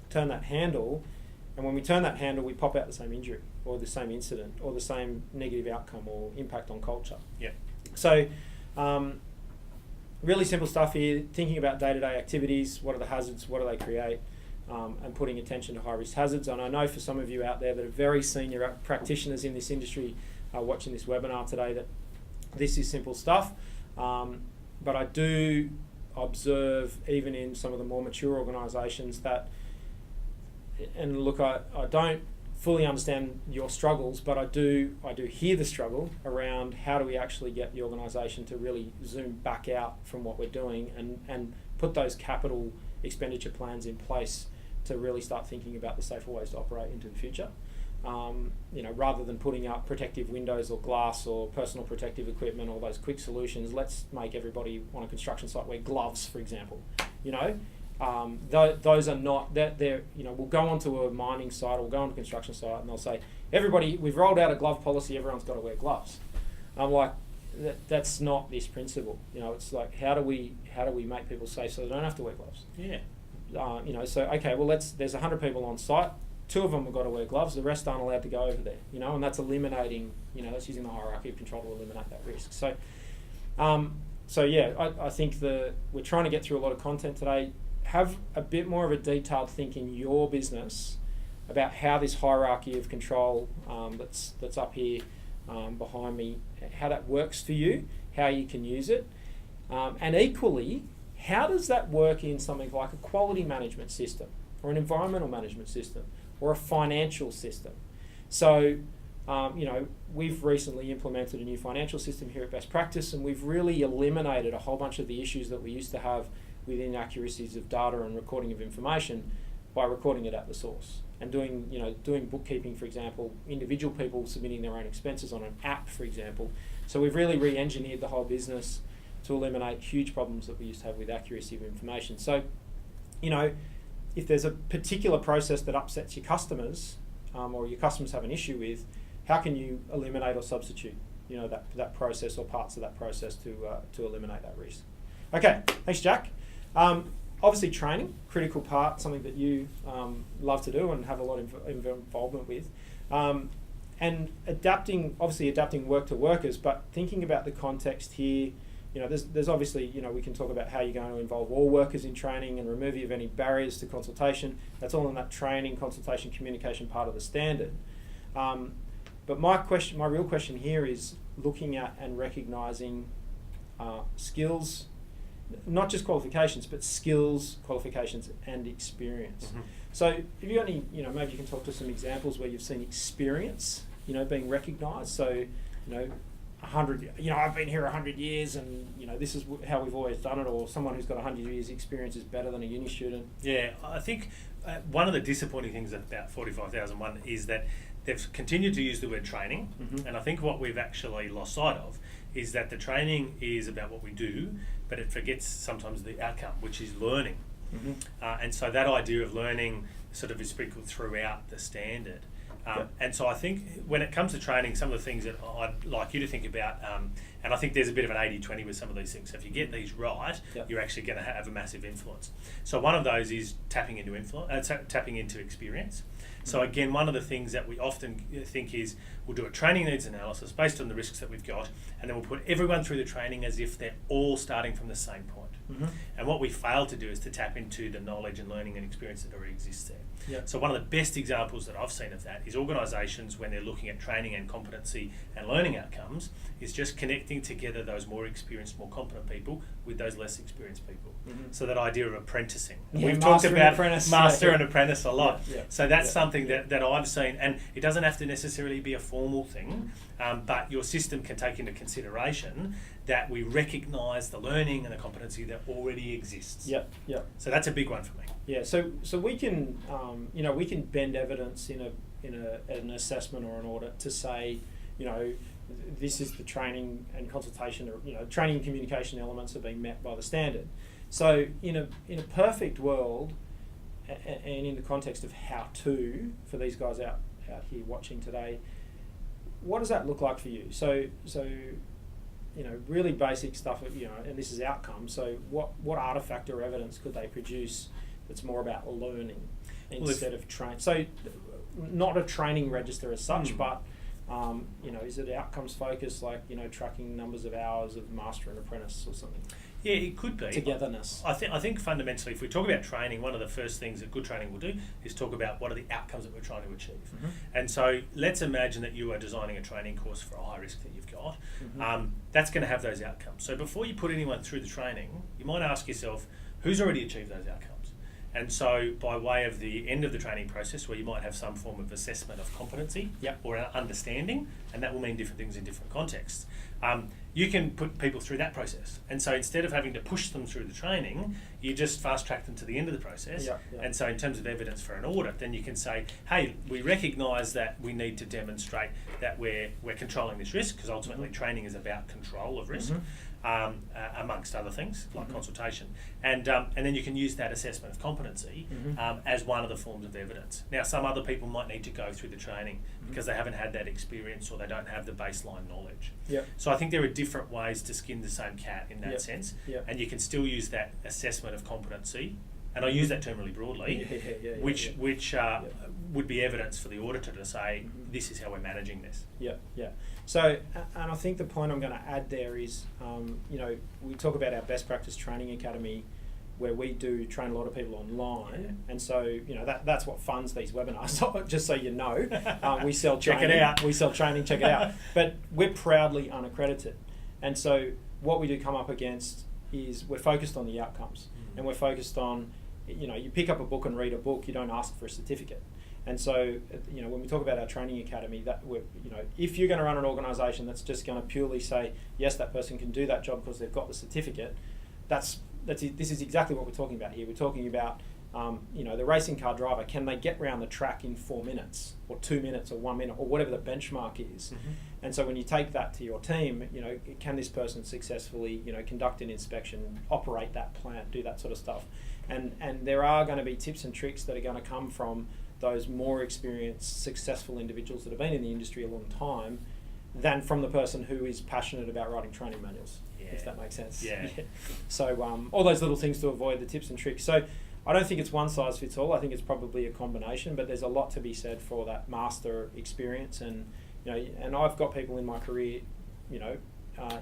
turn that handle, and when we turn that handle, we pop out the same injury, or the same incident, or the same negative outcome, or impact on culture. Yeah. So, really simple stuff here, thinking about day-to-day activities, what are the hazards, what do they create, and putting attention to high-risk hazards. And I know for some of you out there that are very senior practitioners in this industry watching this webinar today, that this is simple stuff. But I do observe, even in some of the more mature organisations, that, and look, I don't fully understand your struggles, but I do hear the struggle around how do we actually get the organisation to really zoom back out from what we're doing and put those capital expenditure plans in place to really start thinking about the safer ways to operate into the future. Rather than putting up protective windows or glass or personal protective equipment or those quick solutions, let's make everybody on a construction site wear gloves, for example. Those are not, they're, we'll go onto a mining site or we'll go onto a construction site and they'll say, everybody, we've rolled out a glove policy, everyone's got to wear gloves. I'm like, that's not this principle. It's like, how do we make people safe so they don't have to wear gloves? Yeah. So, okay, well, there's 100 people on site. 2 of them have got to wear gloves, the rest aren't allowed to go over there, and that's eliminating, that's using the hierarchy of control to eliminate that risk. So, I think we're trying to get through a lot of content today. Have a bit more of a detailed think in your business about how this hierarchy of control that's up here behind me, how that works for you, how you can use it, and equally, how does that work in something like a quality management system or an environmental management system or a financial system? So, we've recently implemented a new financial system here at Best Practice, and we've really eliminated a whole bunch of the issues that we used to have with inaccuracies of data and recording of information by recording it at the source and doing bookkeeping, for example, individual people submitting their own expenses on an app, for example. So we've really re-engineered the whole business to eliminate huge problems that we used to have with accuracy of information. So, if there's a particular process that upsets your customers, or your customers have an issue with, how can you eliminate or substitute, that process or parts of that process to eliminate that risk? Okay, thanks, Jack. Obviously, training, critical part, something that you love to do and have a lot of involvement with. And adapting work to workers, but thinking about the context here. There's obviously, we can talk about how you're going to involve all workers in training and remove of any barriers to consultation. That's all in that training, consultation, communication part of the standard. But my real question here is looking at and recognising skills, not just qualifications, but skills, qualifications, and experience. Mm-hmm. So, if you got any, maybe you can talk to some examples where you've seen experience, being recognised. So, 100, I've been here 100 years and, this is how we've always done it, or someone who's got 100 years experience is better than a uni student. Yeah, I think one of the disappointing things about 45,001 is that they've continued to use the word training, mm-hmm. and I think what we've actually lost sight of is that the training is about what we do, but it forgets sometimes the outcome, which is learning. Mm-hmm. And so that idea of learning sort of is sprinkled throughout the standard. And so I think when it comes to training, some of the things that I'd like you to think about, and I think there's a bit of an 80-20 with some of these things. So if you get these right, yep. you're actually going to have a massive influence. So one of those is tapping into experience. So again, one of the things that we often think is we'll do a training needs analysis based on the risks that we've got, and then we'll put everyone through the training as if they're all starting from the same point. And what we fail to do is to tap into the knowledge and learning and experience that already exists there. Yep. So one of the best examples that I've seen of that is organisations, when they're looking at training and competency and learning outcomes, is just connecting together those more experienced, more competent people with those less experienced people. So that idea of apprenticing. And we've talked about master and apprentice a lot. So that's something that I've seen, and it doesn't have to necessarily be a formal thing, but your system can take into consideration that we recognise the learning and the competency that already exists. So that's a big one for me. Yeah. So we can we can bend evidence in an assessment or an audit to say, this is the training and consultation, or training and communication elements are being met by the standard. So in a perfect world, and in the context of how to, for these guys out here watching today, what does that look like for you? So really basic stuff, and this is outcome. So what artifact or evidence could they produce that's more about learning instead of train? So not a training register as such, but is it outcomes focused, like tracking numbers of hours of master and apprentice or something? Yeah, it could be. Togetherness. I think fundamentally, if we talk about training, one of the first things that good training will do is talk about what are the outcomes that we're trying to achieve. And so let's imagine that you are designing a training course for a high risk that you've got. That's going to have those outcomes. So before you put anyone through the training, you might ask yourself, who's already achieved those outcomes? And so by way of the end of the training process, where you might have some form of assessment of competency or understanding, and that will mean different things in different contexts, you can put people through that process. And so instead of having to push them through the training, you just fast track them to the end of the process. And so in terms of evidence for an audit, then you can say, hey, we recognise that we need to demonstrate that we're controlling this risk, because ultimately training is about control of risk. Amongst other things like consultation, and then you can use that assessment of competency as one of the forms of evidence. Now, some other people might need to go through the training because they haven't had that experience or they don't have the baseline knowledge. So I think there are different ways to skin the same cat in that sense, and you can still use that assessment of competency, and I use that term really broadly, which would be evidence for the auditor to say, this is how we're managing this. So, and I think the point I'm going to add there is, we talk about our best practice training academy, where we do train a lot of people online, and so that's what funds these webinars. Just so you know, we sell training. Check it out. We sell training. Check it out. But we're proudly unaccredited, and so what we do come up against is we're focused on the outcomes, and we're focused on, you pick up a book and read a book. You don't ask for a certificate. And so, when we talk about our training academy, that we're, if you're going to run an organisation that's just going to purely say, yes, that person can do that job because they've got the certificate, this is exactly what we're talking about here. We're talking about, the racing car driver. Can they get round the track in 4 minutes, or 2 minutes, or 1 minute, or whatever the benchmark is? And so when you take that to your team, can this person successfully, conduct an inspection, operate that plant, do that sort of stuff? And there are going to be tips and tricks that are going to come from those more experienced, successful individuals that have been in the industry a long time, than from the person who is passionate about writing training manuals, if that makes sense. So all those little things to avoid the tips and tricks. So I don't think it's one size fits all. I think it's probably a combination, but there's a lot to be said for that master experience. And and I've got people in my career,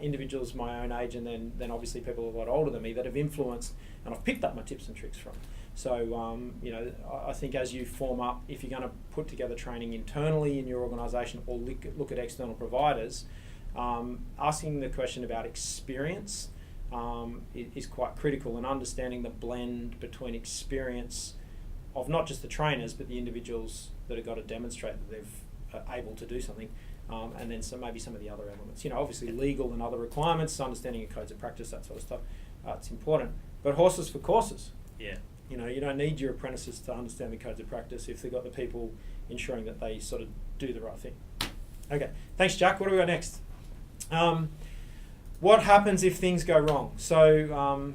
individuals my own age, and then obviously people a lot older than me that have influenced, and I've picked up my tips and tricks from. So, I think as you form up, if you're going to put together training internally in your organisation or look at external providers, asking the question about experience is quite critical, and understanding the blend between experience of not just the trainers, but the individuals that have got to demonstrate that they're able to do something, and then maybe some of the other elements. Obviously legal and other requirements, understanding your codes of practice, that sort of stuff. It's important. But horses for courses. You don't need your apprentices to understand the codes of practice if they've got the people ensuring that they sort of do the right thing. Okay, thanks, Jack. What do we got next? What happens if things go wrong? So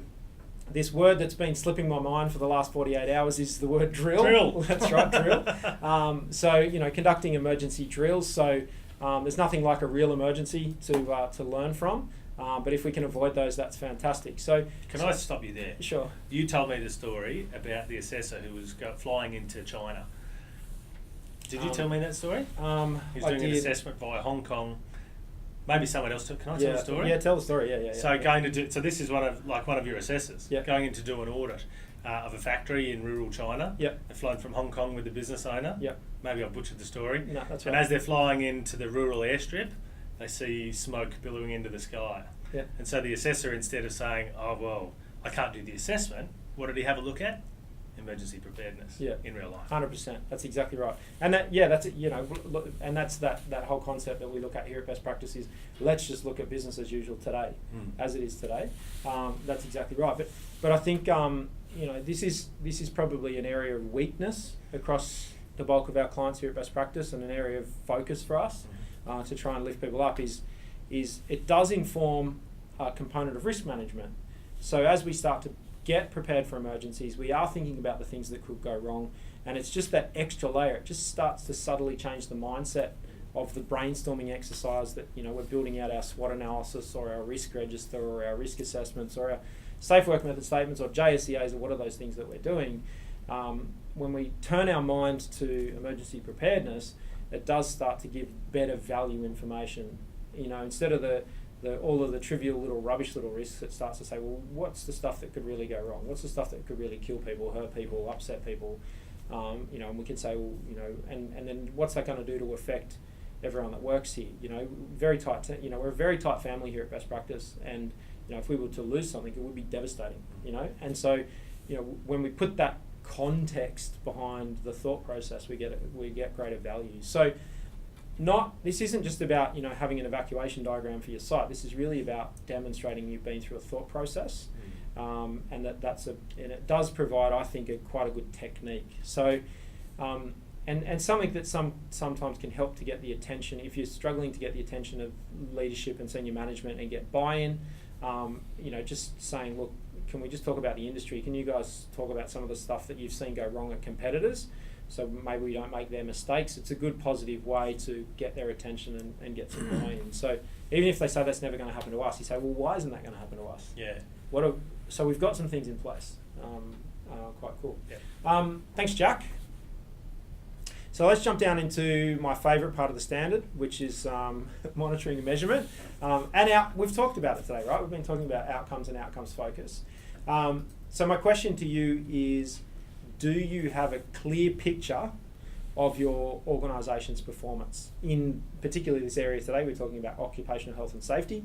this word that's been slipping my mind for the last 48 hours is the word drill. Drill. That's right, drill. So, conducting emergency drills. So there's nothing like a real emergency to learn from. But if we can avoid those, that's fantastic. So, can I stop you there? Sure. You told me the story about the assessor who was flying into China. Did you tell me that story? He's doing an assessment via Hong Kong, maybe someone else. Can I tell the story? Yeah, tell the story. Yeah. So going to do. So this is one of your assessors. Yeah. Going in to do an audit of a factory in rural China. Yeah. They've flown from Hong Kong with the business owner. Yeah. Maybe I've butchered the story. No, that's And right. as they're flying into the rural airstrip, they see smoke billowing into the sky. Yeah. And so the assessor, instead of saying, "Oh well, I can't do the assessment," what did he have a look at? Emergency preparedness. Yeah. In real life. 100%. That's exactly right. And that's it. And that's that whole concept that we look at here at Best Practice is let's just look at business as usual today, as it is today. That's exactly right. But I think this is probably an area of weakness across the bulk of our clients here at Best Practice, and an area of focus for us to try and lift people up is it does inform a component of risk management. So as we start to get prepared for emergencies, we are thinking about the things that could go wrong, and it's just that extra layer. It just starts to subtly change the mindset of the brainstorming exercise that we're building out our SWOT analysis or our risk register or our risk assessments or our safe work method statements or JSCAs or what are those things that we're doing. When we turn our mind to emergency preparedness, it does start to give better value information. Instead of all of the trivial little rubbish little risks, it starts to say, well, what's the stuff that could really go wrong? What's the stuff that could really kill people, hurt people, upset people? And we can say, well, and then what's that going to do to affect everyone that works here? Very tight. We're a very tight family here at Best Practice, and if we were to lose something, it would be devastating. And so, when we put that context behind the thought process, we get greater value. So. This isn't just about having an evacuation diagram for your site. This is really about demonstrating you've been through a thought process, and it does provide, I think, quite a good technique. So, and something that sometimes can help to get the attention if you're struggling to get the attention of leadership and senior management and get buy-in. Just saying, look, can we just talk about the industry? Can you guys talk about some of the stuff that you've seen go wrong at competitors? So maybe we don't make their mistakes. It's a good positive way to get their attention and get some buy-in. So even if they say that's never going to happen to us, you say, well, why isn't that going to happen to us? Yeah. So we've got some things in place. Quite cool. Yeah. Thanks, Jack. So let's jump down into my favourite part of the standard, which is monitoring and measurement. We've talked about it today, right? We've been talking about outcomes and outcomes focus. So my question to you is, do you have a clear picture of your organisation's performance? In particularly this area today, we're talking about occupational health and safety.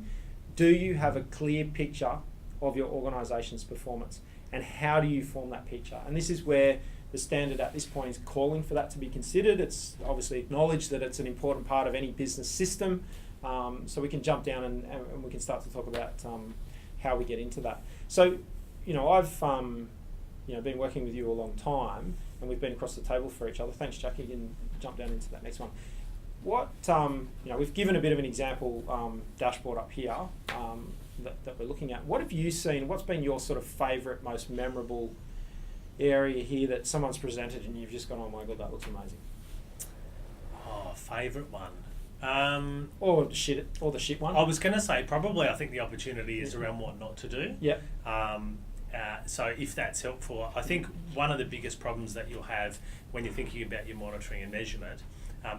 Do you have a clear picture of your organisation's performance? And how do you form that picture? And this is where the standard at this point is calling for that to be considered. It's obviously acknowledged that it's an important part of any business system. So we can jump down and we can start to talk about how we get into that. So, I've been working with you a long time, and we've been across the table for each other. Thanks, Jackie. You can jump down into that next one. What we've given a bit of an example dashboard up here that we're looking at. What have you seen? What's been your sort of favourite, most memorable area here that someone's presented and you've just gone, oh my god, that looks amazing? Oh, favourite one. Or the shit one. I was going to say probably. I think the opportunity is around what not to do. Yeah. So if that's helpful, I think one of the biggest problems that you'll have when you're thinking about your monitoring and measurement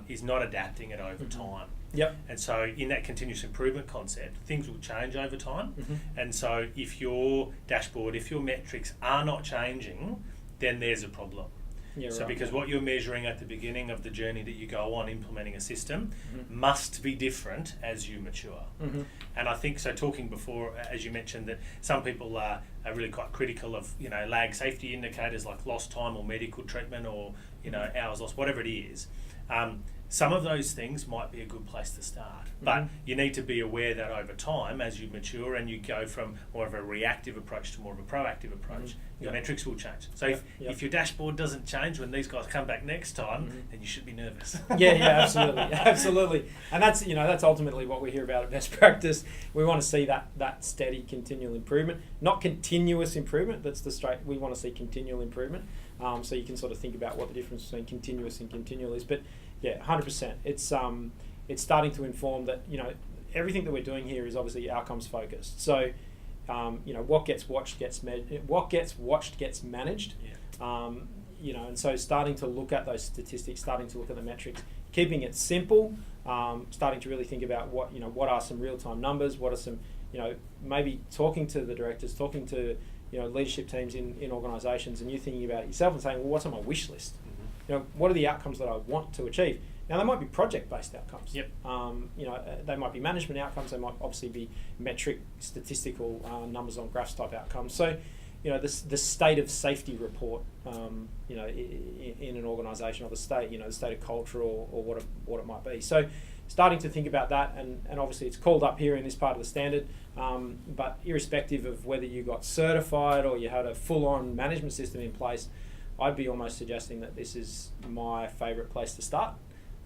is not adapting it over time. Yep. And so in that continuous improvement concept, things will change over time. Mm-hmm. And so if your dashboard, if your metrics are not changing, then there's a problem. Yeah, so right. because what you're measuring at the beginning of the journey that you go on implementing a system must be different as you mature. Mm-hmm. And I think, so talking before, as you mentioned, that some people are really quite critical of, lag safety indicators like lost time or medical treatment or, hours lost, whatever it is. Some of those things might be a good place to start, but you need to be aware that over time, as you mature and you go from more of a reactive approach to more of a proactive approach, your metrics will change. So if your dashboard doesn't change when these guys come back next time, then you should be nervous. Yeah, absolutely. And that's ultimately what we hear about at Best Practice. We want to see that steady, continual improvement, not continuous improvement. We want to see continual improvement. So you can sort of think about what the difference between continuous and continual is, but. Yeah, 100%. It's starting to inform that everything that we're doing here is obviously outcomes focused. So what gets watched gets managed. and so starting to look at those statistics, starting to look at the metrics, keeping it simple, starting to really think about what are some real-time numbers, what are some, maybe talking to the directors, talking to, leadership teams in organisations, and you thinking about it yourself and saying, well, what's on my wish list? What are the outcomes that I want to achieve? Now, they might be project-based outcomes. Yep. They might be management outcomes. They might obviously be metric, statistical numbers on graphs type outcomes. So, the state of safety report, in an organisation, or the state of culture, or what it might be. So, starting to think about that, and obviously it's called up here in this part of the standard. But irrespective of whether you got certified or you had a full-on management system in place, I'd be almost suggesting that this is my favourite place to start.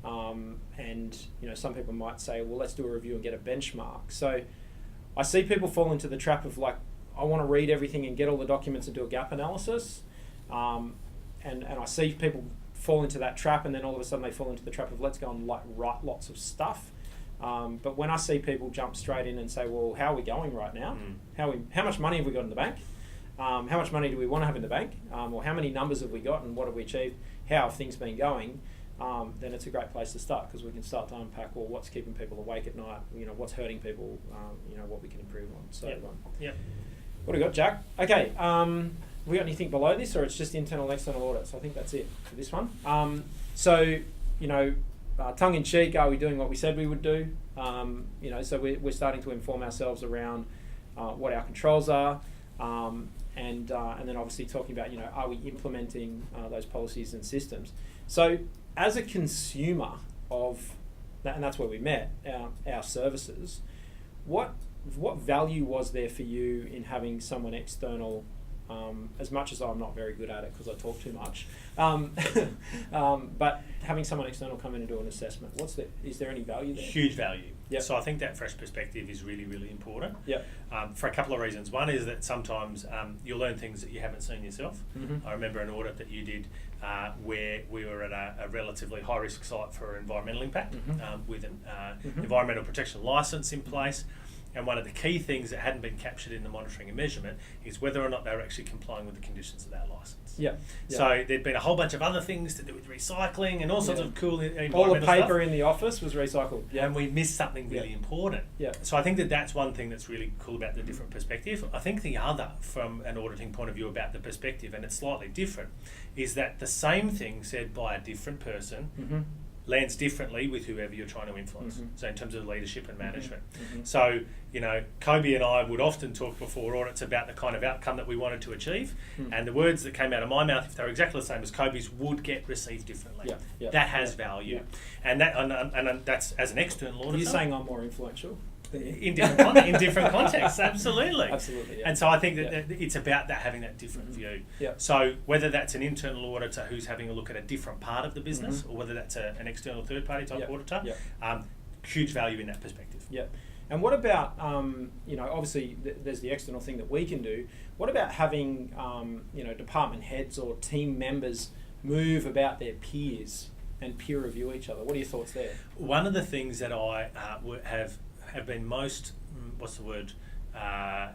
And some people might say, well, let's do a review and get a benchmark. So I see people fall into the trap of I want to read everything and get all the documents and do a gap analysis. And I see people fall into that trap, and then all of a sudden they fall into the trap of let's go and write lots of stuff. But when I see people jump straight in and say, well, how are we going right now? How much money have we got in the bank? How much money do we want to have in the bank? Or how many numbers have we got and what have we achieved? How have things been going? Then it's a great place to start, because we can start to unpack, well, what's keeping people awake at night, what's hurting people, what we can improve on. So, what do we got, Jack? Okay, we got anything below this, or it's just internal and external audits? I think that's it for this one. Tongue in cheek, are we doing what we said we would do? So we're starting to inform ourselves around what our controls are, and then obviously talking about, are we implementing those policies and systems? So as a consumer of that, and that's where we met, our services, what value was there for you in having someone external? As much as I'm not very good at it because I talk too much, but having someone external come in and do an assessment, is there any value there? Huge value. Yep. So I think that fresh perspective is really, really important. Yep. For a couple of reasons. One is that sometimes you'll learn things that you haven't seen yourself. Mm-hmm. I remember an audit that you did where we were at a relatively high-risk site for environmental impact, with an environmental protection licence in place. And one of the key things that hadn't been captured in the monitoring and measurement is whether or not they were actually complying with the conditions of that licence. Yeah. So there'd been a whole bunch of other things to do with recycling and all sorts of cool environmental all the paper stuff. in the office was recycled. Yeah. And we missed something really important. Yeah. So I think that's one thing that's really cool about the different perspective. I think the other, from an auditing point of view about the perspective, and it's slightly different, is that the same thing said by a different person lands differently with whoever you're trying to influence. So in terms of leadership and management. So, Kobe and I would often talk before audits about the kind of outcome that we wanted to achieve, and the words that came out of my mouth, if they were exactly the same as Kobe's, would get received differently. That has value. And that's as an external auditor. You're saying I'm more influential? In different contexts, absolutely. Absolutely, yeah. And so I think that it's about that, having that different view. Yeah. So whether that's an internal auditor who's having a look at a different part of the business, or whether that's an external third-party type auditor, huge value in that perspective. Yeah. And what about, obviously there's the external thing that we can do. What about having, department heads or team members move about their peers and peer review each other? What are your thoughts there? One of the things that I have been most,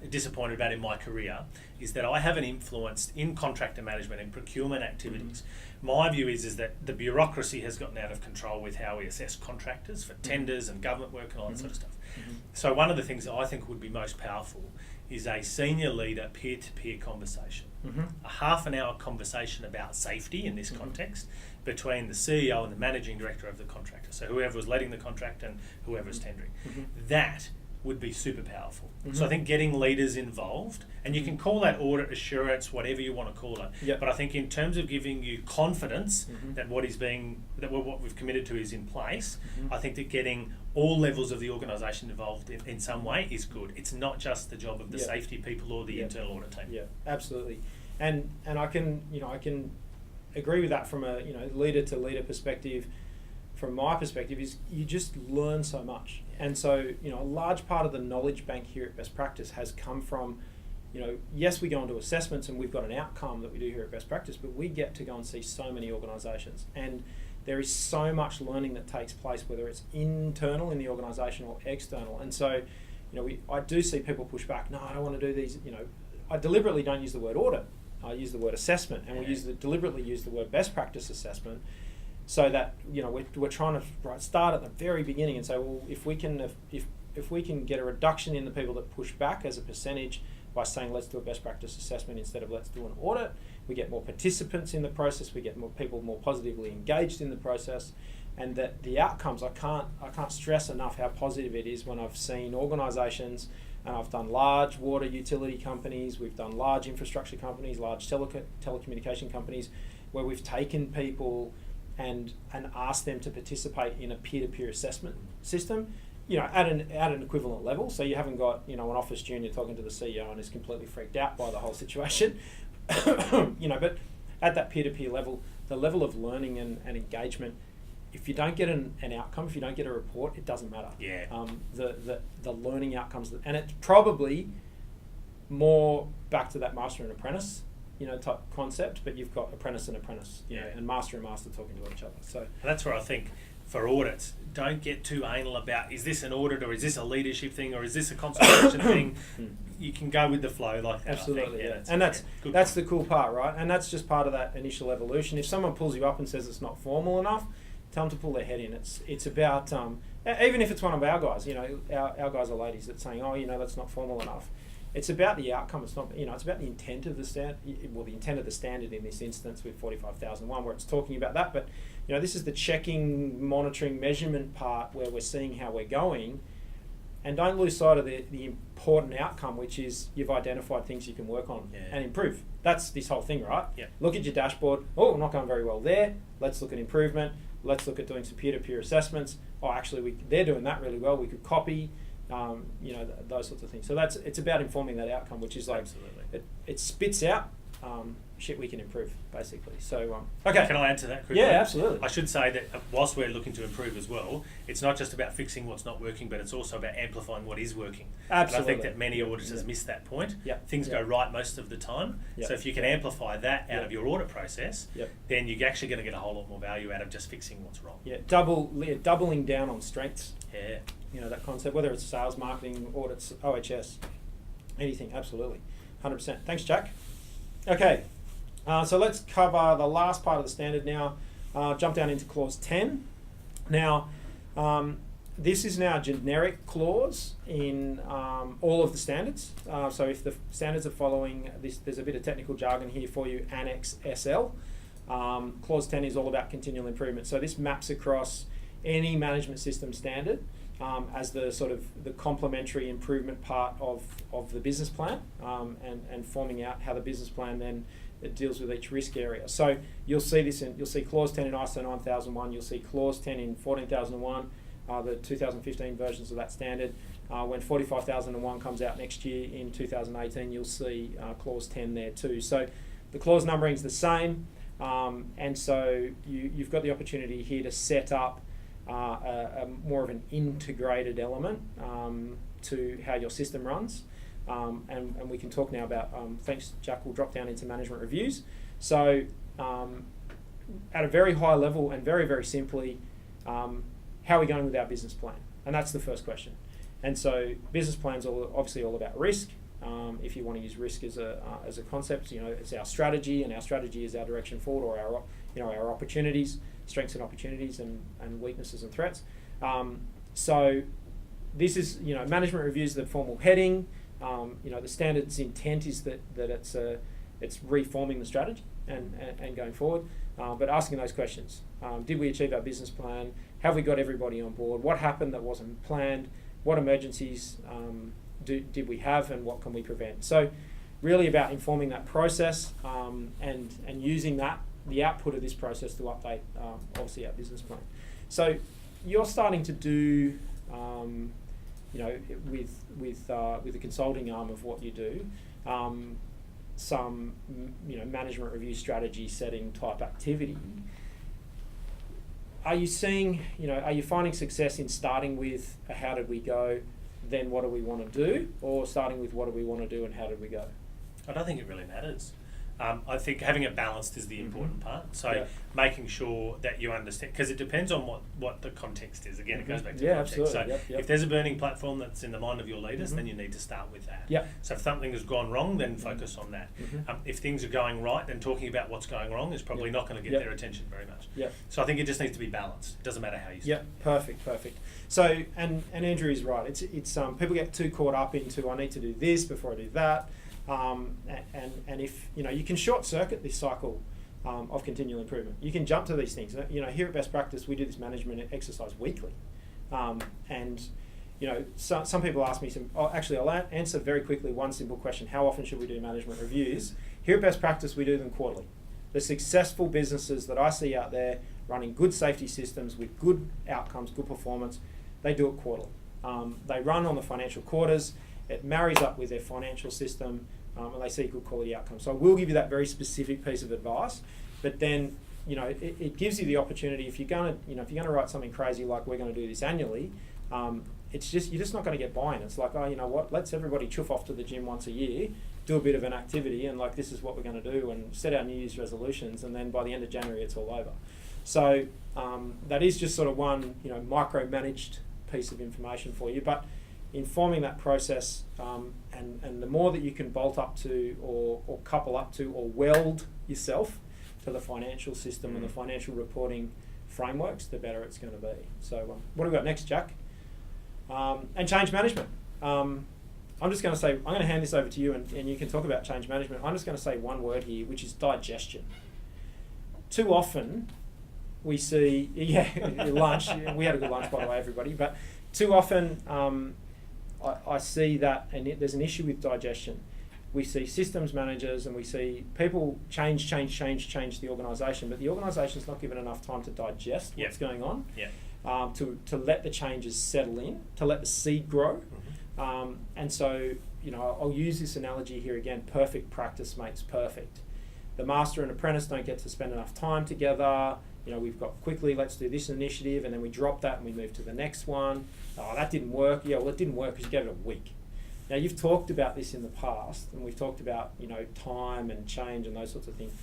disappointed about in my career is that I haven't influenced in contractor management and procurement activities. My view is that the bureaucracy has gotten out of control with how we assess contractors for tenders and government work and all that sort of stuff. So one of the things that I think would be most powerful is a senior leader peer-to-peer conversation. A half an hour conversation about safety in this context between the CEO and the managing director of the contractor. So whoever was leading the contract and whoever was tendering. That would be super powerful. So I think getting leaders involved, and you can call that audit assurance, whatever you want to call it. But I think in terms of giving you confidence that what we've committed to is in place, I think that getting all levels of the organisation involved in some way is good. It's not just the job of the safety people or the internal audit team. Yeah, absolutely. And I can agree with that from a leader to leader perspective. From my perspective, is you just learn so much. And so, a large part of the knowledge bank here at Best Practice has come from, yes, we go into assessments and we've got an outcome that we do here at Best Practice, but we get to go and see so many organisations. And there is so much learning that takes place, whether it's internal in the organisation or external. And so, I do see people push back, no, I don't want to do these, I deliberately don't use the word audit, use the word assessment, and we deliberately use the word best practice assessment, so that we're trying to start at the very beginning and say, well, if we can get a reduction in the people that push back as a percentage by saying let's do a best practice assessment instead of let's do an audit, we get more participants in the process, we get more people more positively engaged in the process, and that the outcomes, I can't stress enough how positive it is when I've seen organisations, and I've done large water utility companies, we've done large infrastructure companies, large telecommunication companies, where we've taken people and asked them to participate in a peer-to-peer assessment system, at an equivalent level. So you haven't got, an office junior talking to the CEO and is completely freaked out by the whole situation, but at that peer-to-peer level, the level of learning and engagement, if you don't get an outcome, if you don't get a report, it doesn't matter. Yeah. The learning outcomes, and it's probably more back to that master and apprentice, type concept, but you've got apprentice and apprentice, and master talking to each other. So and that's where I think for audits, don't get too anal about, is this an audit or is this a leadership thing or is this a concentration thing? You can go with the flow like that. Absolutely, I think. And that's the cool part, right? And that's just part of that initial evolution. If someone pulls you up and says it's not formal enough, tell them to pull their head in. It's about, even if it's one of our guys, our guys or ladies that's saying, that's not formal enough. It's about the outcome. It's not, it's about the intent of the the intent of the standard in this instance with 45,001, where it's talking about that. But this is the checking, monitoring, measurement part where we're seeing how we're going, and don't lose sight of the important outcome, which is you've identified things you can work on and improve. That's this whole thing, right? Yeah. Look at your dashboard. Oh, I'm not going very well there. Let's look at improvement. Let's look at doing some peer-to-peer assessments. Oh, actually, they're doing that really well. We could copy. Those sorts of things. So it's about informing that outcome, which is like it spits out shit we can improve, basically. So okay. Can I add to that quickly? Yeah, absolutely. I should say that whilst we're looking to improve as well, it's not just about fixing what's not working, but it's also about amplifying what is working. Absolutely. And I think that many auditors miss that point. Things go right most of the time. So if you can amplify that out of your audit process, then you're actually going to get a whole lot more value out of just fixing what's wrong. Doubling down on strengths. Yeah. That concept, whether it's sales, marketing, audits, OH&S, anything, absolutely. 100%. Thanks, Jack. Okay, so let's cover the last part of the standard now. Jump down into clause 10. Now, this is now a generic clause in all of the standards. So if the standards are following this, there's a bit of technical jargon here for you, Annex SL. Clause 10 is all about continual improvement. So this maps across any management system standard as the sort of the complementary improvement part of the business plan, and forming out how the business plan then it deals with each risk area. So you'll see this you'll see clause 10 in ISO 9001, you'll see clause 10 in 14001, the 2015 versions of that standard. When 45001 comes out next year in 2018, you'll see clause 10 there too. So the clause numbering is the same, and so you've got the opportunity here to set up a more of an integrated element to how your system runs. And we can talk now about, thanks Jack, we'll drop down into management reviews. So at a very high level and very, very simply, how are we going with our business plan? And that's the first question. And so business plans are obviously all about risk. If you want to use risk as a concept, it's our strategy, and our strategy is our direction forward, or our opportunities, strengths and opportunities, and weaknesses and threats. So this is, management reviews, the formal heading. The standard's intent is that it's reforming the strategy and going forward, but asking those questions. Did we achieve our business plan? Have we got everybody on board? What happened that wasn't planned? What emergencies did we have, and what can we prevent? So really about informing that process, and using the output of this process to update obviously our business plan. So you're starting to do with the consulting arm of what you do, some management review strategy setting type activity. Are you seeing, are you finding success in starting with a how did we go, then what do we want to do, or starting with what do we want to do and how did we go? I don't think it really matters. I think having it balanced is the important part. So Yeah. making sure that you understand, because it depends on what the context is. Again, it goes back to Yeah, context. absolutely. So Yep. if there's a burning platform that's in the mind of your leaders, then you need to start with that. Yep. So if something has gone wrong, then focus on that. If things are going right, then talking about what's going wrong is probably not going to get their attention very much. Yep. So I think it just needs to be balanced. It doesn't matter how you start. Yeah, perfect. So, and Andrew is right. It's people get too caught up into, I need to do this before I do that, and if you can short circuit this cycle of continual improvement. You can jump to these things. Here at Best Practice, we do this management exercise weekly, and some people ask me actually, I'll answer very quickly one simple question: how often should we do management reviews? Here at Best Practice, we do them quarterly. The successful businesses that I see out there running good safety systems with good outcomes, good performance, they do it quarterly. They run on the financial quarters. It marries up with their financial system, and they see good quality outcomes. So I will give you that very specific piece of advice, but then it gives you the opportunity, if you're going to write something crazy like we're going to do this annually, you're just not going to get buy-in. It's like, let's everybody chuff off to the gym once a year, do a bit of an activity, and this is what we're going to do, and set our New Year's resolutions, and then by the end of January it's all over. So that is just sort of one micro-managed piece of information for you, but informing that process, and the more that you can bolt up to or couple up to or weld yourself to the financial system and the financial reporting frameworks, the better it's going to be. So what have we got next, Jack? And change management. I'm just going to say, I'm going to hand this over to you, and you can talk about change management. I'm just going to say one word here, which is digestion. Too often we see, lunch, we had a good lunch by the way, everybody, but too often I see that, and there's an issue with digestion. We see systems managers and we see people change the organisation, but the organisation's not given enough time to digest what's going on, to let the changes settle in, to let the seed grow. And so, I'll use this analogy here again: perfect practice makes perfect. The master and apprentice don't get to spend enough time together. We've got quickly, let's do this initiative, and then we drop that and we move to the next one. Oh, that didn't work. Yeah, well, it didn't work because you gave it a week. Now, you've talked about this in the past, and we've talked about, time and change and those sorts of things.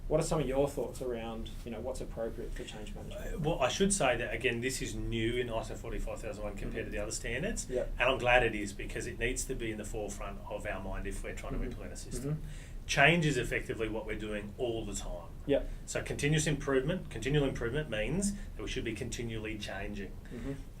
What are some of your thoughts around, what's appropriate for change management? Well, I should say that, again, this is new in ISO 45001 compared to the other standards, Yep. and I'm glad it is, because it needs to be in the forefront of our mind if we're trying to implement a system. Change is effectively what we're doing all the time. Yep. So continual improvement means that we should be continually changing.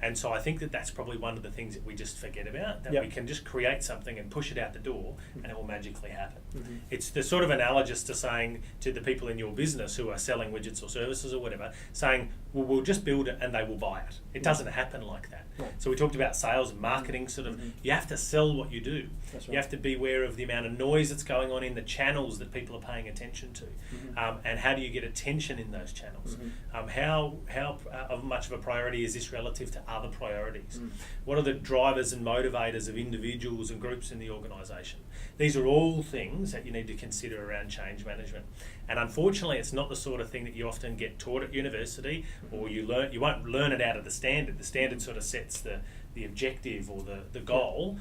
And so I think that that's probably one of the things that we just forget about, that we can just create something and push it out the door and it will magically happen. It's the sort of analogous to saying to the people in your business who are selling widgets or services or whatever, saying, well, we'll just build it and they will buy it. It doesn't happen like that. So we talked about sales and marketing, you have to sell what you do. That's right. You have to be aware of the amount of noise that's going on in the channels that people are paying attention to. And how do you get attention in those channels? How much of a priority is this relative to other priorities? What are the drivers and motivators of individuals and groups in the organisation? These are all things that you need to consider around change management. And unfortunately, it's not the sort of thing that you often get taught at university, or you won't learn it out of the standard. The standard sort of sets the objective or the goal.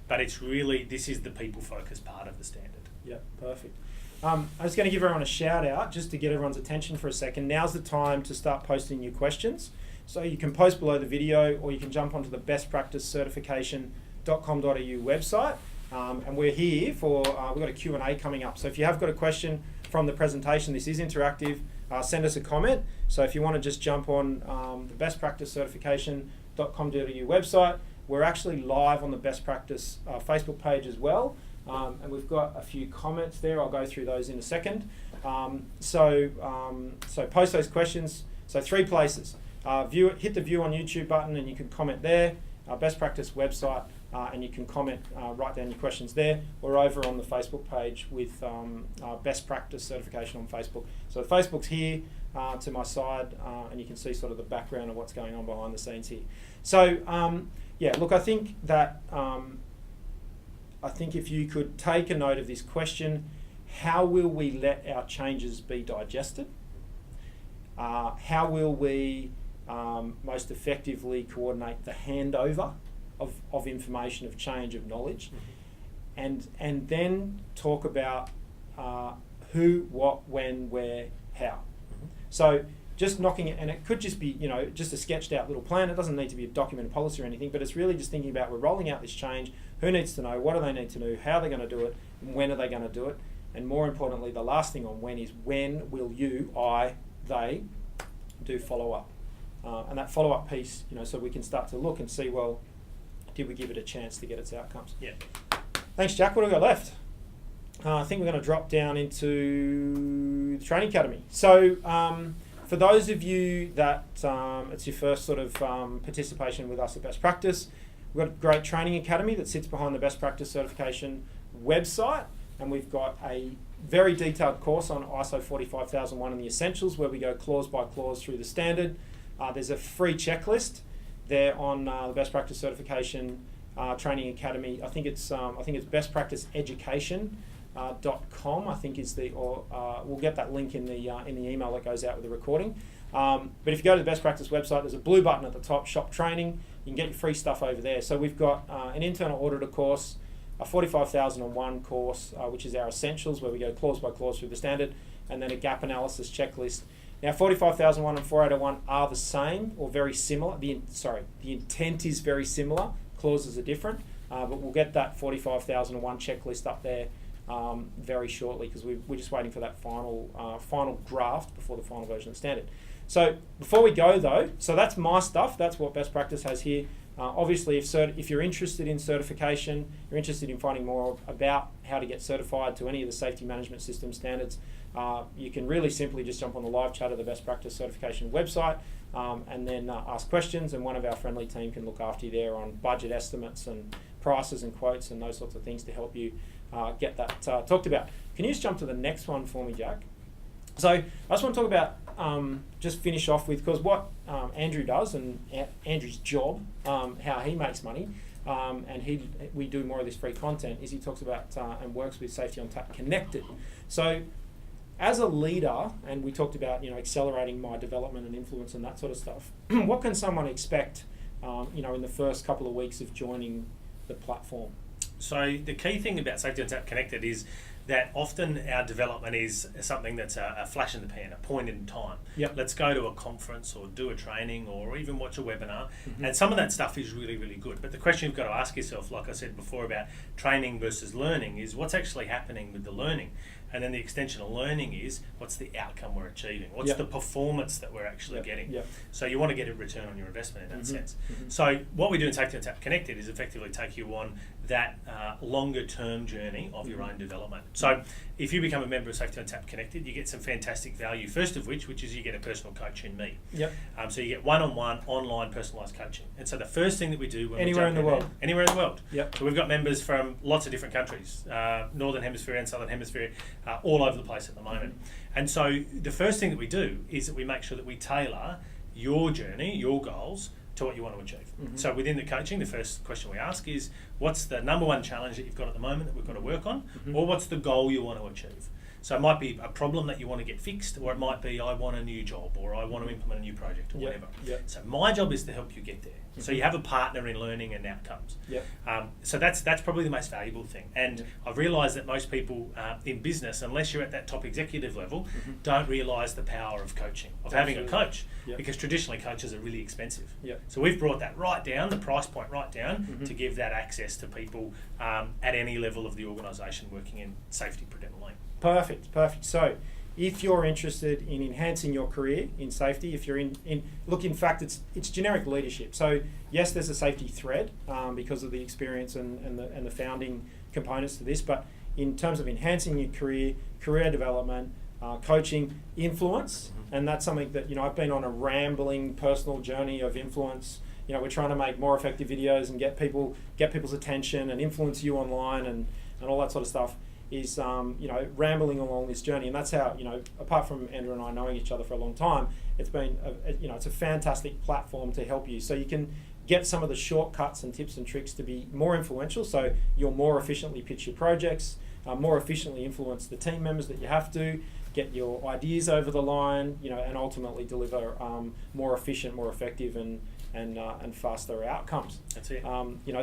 But it's really, this is the people-focused part of the standard. Yeah, perfect. I'm just going to give everyone a shout out just to get everyone's attention for a second. Now's the time to start posting your questions. So you can post below the video, or you can jump onto the bestpracticecertification.com.au website. And we're here for, we've got a Q&A coming up. So if you have got a question from the presentation, this is interactive, send us a comment. So if you want to just jump on the bestpracticecertification.com.au website, we're actually live on the Best Practice Facebook page as well. And we've got a few comments there. I'll go through those in a second. So post those questions. So 3 places. Hit the view on YouTube button and you can comment there. Best Practice website, and you can comment, write down your questions there. We're over on the Facebook page with Best Practice Certification on Facebook. So Facebook's here to my side, and you can see sort of the background of what's going on behind the scenes here. So look, I think that if you could take a note of this question: how will we let our changes be digested? How will we most effectively coordinate the handover of information, of change, of knowledge, and then talk about who, what, when, where, how. So just knocking it, and it could just be, just a sketched out little plan. It doesn't need to be a documented policy or anything, but it's really just thinking about, we're rolling out this change, who needs to know, what do they need to know, how are they going to do it, and when are they going to do it. And more importantly, the last thing on when is, when will you, they do follow up. And that follow up piece, so we can start to look and see, well, did we give it a chance to get its outcomes? Yeah. Thanks, Jack. What have we got left? I think we're going to drop down into the Training Academy. So for those of you that it's your first sort of participation with us at Best Practice, we've got a great Training Academy that sits behind the Best Practice Certification website, and we've got a very detailed course on ISO 45001 and the essentials, where we go clause by clause through the standard. There's a free checklist there on the Best Practice Certification Training Academy. I think it's bestpracticeeducation.com. I think is we'll get that link in the email that goes out with the recording. But if you go to the Best Practice website, there's a blue button at the top, Shop Training. You can get your free stuff over there. So we've got an internal auditor course, a 45,001 course, which is our essentials, where we go clause by clause through the standard, and then a gap analysis checklist. Now, 45,001 and 4801 are the same or very similar. The intent is very similar. Clauses are different, but we'll get that 45,001 checklist up there very shortly, because we're just waiting for that final draft before the final version of the standard. So before we go though, so that's my stuff. That's what Best Practice has here. Obviously, if you're interested in certification, you're interested in finding more about how to get certified to any of the safety management system standards, you can really simply just jump on the live chat of the Best Practice Certification website and then ask questions, and one of our friendly team can look after you there on budget estimates and prices and quotes and those sorts of things to help you get that talked about. Can you just jump to the next one for me, Jack? So I just want to talk about, just finish off with, because what Andrew does, and Andrew's job, how he makes money, and we do more of this free content, is he talks about and works with Safety Untappd Connected. So as a leader, and we talked about accelerating my development and influence and that sort of stuff, what can someone expect in the first couple of weeks of joining the platform? So the key thing about Safety Untappd Connected is that often our development is something that's a flash in the pan, a point in time. Yep. Let's go to a conference or do a training or even watch a webinar. And some of that stuff is really, really good. But the question you've got to ask yourself, like I said before about training versus learning, is what's actually happening with the learning? And then the extension of learning is, what's the outcome we're achieving? What's the performance that we're actually getting? So you want to get a return on your investment in that sense. So what we do in Safety Untappd Connected is effectively take you on that longer term journey of your own development. So if you become a member of Safety Untappd Connected, you get some fantastic value, first of which is you get a personal coach in me. So you get one-on-one online personalised coaching. And so the first thing that we do when anywhere in the world. So we've got members from lots of different countries, Northern Hemisphere and Southern Hemisphere, all over the place at the moment. And so the first thing that we do is that we make sure that we tailor your journey, your goals, to what you want to achieve. So within the coaching, the first question we ask is, what's the number one challenge that you've got at the moment that we've got to work on? Or what's the goal you want to achieve? So it might be a problem that you want to get fixed, or it might be, I want a new job, or I want to implement a new project, or whatever. So my job is to help you get there. So you have a partner in learning and outcomes. So that's probably the most valuable thing. And I've realised that most people in business, unless you're at that top executive level, don't realise the power of coaching, of having a coach, because traditionally coaches are really expensive. So we've brought that right down, the price point right down, to give that access to people at any level of the organisation working in safety predominantly. Perfect. So if you're interested in enhancing your career in safety, if you're in fact, it's generic leadership. So yes, there's a safety thread because of the experience and the founding components to this, but in terms of enhancing your career development, coaching, influence, and that's something that I've been on a rambling personal journey of influence. We're trying to make more effective videos and get people's attention and influence you online and all that sort of stuff. Is rambling along this journey, and that's how apart from Andrew and I knowing each other for a long time, it's been it's a fantastic platform to help you, so you can get some of the shortcuts and tips and tricks to be more influential, so you'll more efficiently pitch your projects, more efficiently influence the team members that you have to, get your ideas over the line, and ultimately deliver more efficient, more effective, and faster outcomes. That's it.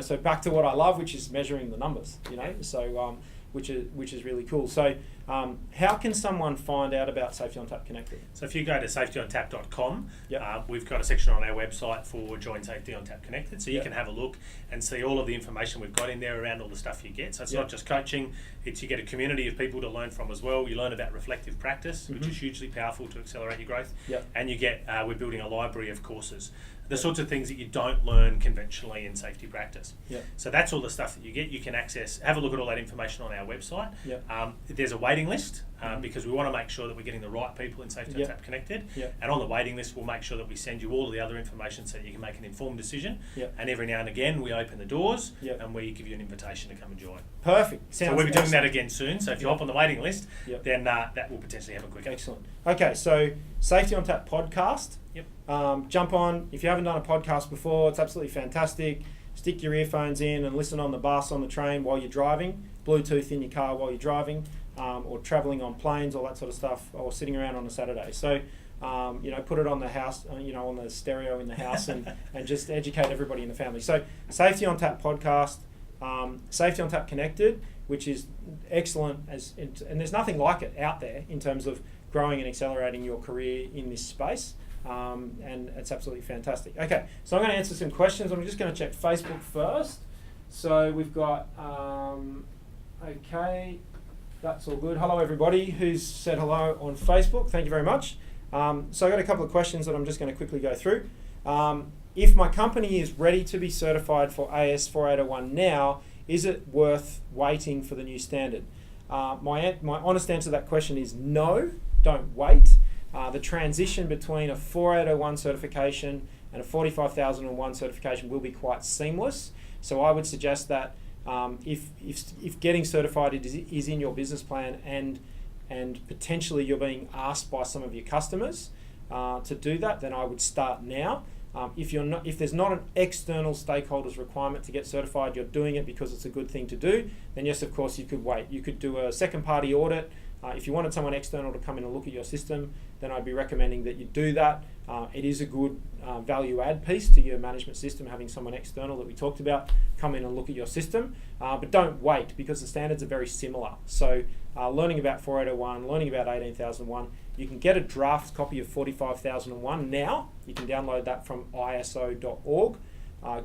So back to what I love, which is measuring the numbers. So which is really cool. So how can someone find out about Safety on Tap Connected? So if you go to safetyonTap.com, Yep. we've got a section on our website for Join Safety on Tap Connected. So you Yep. can have a look and see all of the information we've got in there around all the stuff you get. So it's Yep. not just coaching, it's you get a community of people to learn from as well. You learn about reflective practice, which Mhm. is hugely powerful to accelerate your growth. Yep. And you get, we're building a library of courses. The sorts of things that you don't learn conventionally in safety practice. Yep. So that's all the stuff that you get. You can access, have a look at all that information on our website. Yep. There's a waiting list Mhm. because we want to make sure that we're getting the right people in Safety Yep. on Tap Connected. Yep. And on the waiting list, we'll make sure that we send you all of the other information so that you can make an informed decision. Yep. And every now and again, we open the doors Yep. and we give you an invitation to come and join. Perfect. So Sounds we'll be doing excellent. that again soon. So if you hop on the waiting list, Yep. then that will potentially happen quicker. Excellent. Okay, so Safety on Tap podcast. Yep. Jump on. If you haven't done a podcast before, it's absolutely fantastic. Stick your earphones in and listen on the bus, on the train while you're driving, Bluetooth in your car while you're driving, or traveling on planes, all that sort of stuff, or sitting around on a Saturday. So, put it on the house, on the stereo in the house and just educate everybody in the family. So, Safety on Tap podcast, Safety on Tap Connected, which is excellent, and there's nothing like it out there in terms of growing and accelerating your career in this space. And it's absolutely fantastic. Okay, so I'm going to answer some questions. I'm just going to check Facebook first. So we've got, okay, that's all good. Hello everybody who's said hello on Facebook. Thank you very much. So I got a couple of questions that I'm just going to quickly go through. If my company is ready to be certified for AS 4801 now, is it worth waiting for the new standard? My honest answer to that question is no, don't wait. The transition between a 4801 certification and a 45001 certification will be quite seamless. So I would suggest that if getting certified is in your business plan and potentially you're being asked by some of your customers to do that, then I would start now. If there's not an external stakeholders requirement to get certified, you're doing it because it's a good thing to do, then yes, of course, you could wait. You could do a second party audit. If you wanted someone external to come in and look at your system, then I'd be recommending that you do that. It is a good value add piece to your management system, having someone external that we talked about come in and look at your system. But don't wait, because the standards are very similar. So learning about 4801, learning about 18001, you can get a draft copy of 45001 now. You can download that from iso.org,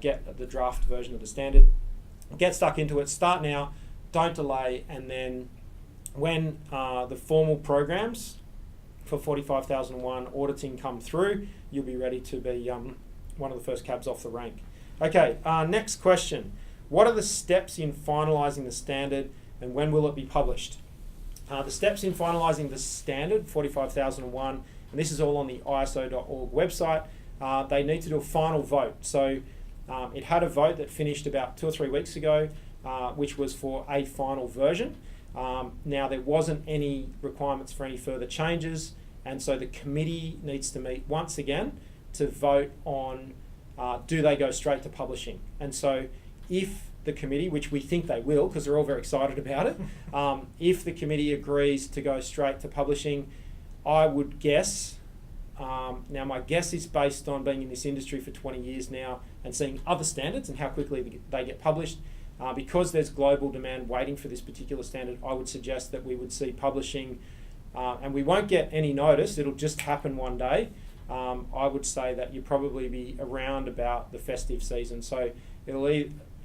get the draft version of the standard, get stuck into it, start now, don't delay, and then when the formal programs for 45001 auditing come through, you'll be ready to be one of the first cabs off the rank. Okay, next question. What are the steps in finalising the standard and when will it be published? The steps in finalising the standard, 45001, and this is all on the iso.org website, they need to do a final vote. So it had a vote that finished about 2 or 3 weeks ago, which was for a final version. Now there wasn't any requirements for any further changes, and so the committee needs to meet once again to vote on do they go straight to publishing. And so if the committee, which we think they will because they're all very excited about it, if the committee agrees to go straight to publishing, I would guess, now my guess is based on being in this industry for 20 years now and seeing other standards and how quickly they get published, because there's global demand waiting for this particular standard, I would suggest that we would see publishing, and we won't get any notice, it'll just happen one day. I would say that you'll probably be around about the festive season. So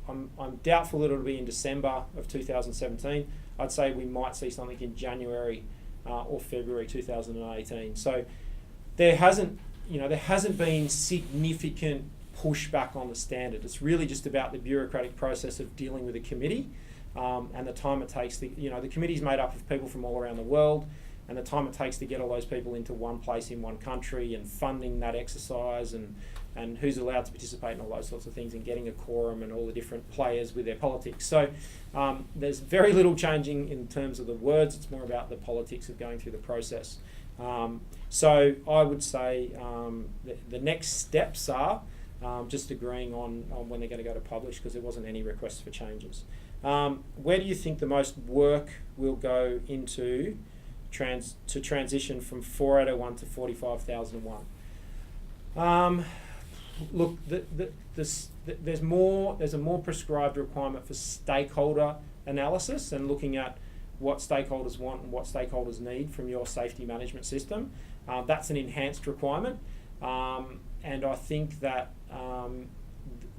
I'm doubtful that it'll be in December of 2017. I'd say we might see something in January or February 2018. So there hasn't been significant pushback on the standard. It's really just about the bureaucratic process of dealing with a committee and the time it takes. The committee's made up of people from all around the world, and the time it takes to get all those people into one place in one country and funding that exercise and who's allowed to participate in all those sorts of things and getting a quorum and all the different players with their politics. So there's very little changing in terms of the words. It's more about the politics of going through the process. So I would say the next steps are just agreeing on when they're going to go to publish, because there wasn't any requests for changes. Where do you think the most work will go into to transition from 4801 to 45001? Look, there's a more prescribed requirement for stakeholder analysis and looking at what stakeholders want and what stakeholders need from your safety management system. That's an enhanced requirement. And I think that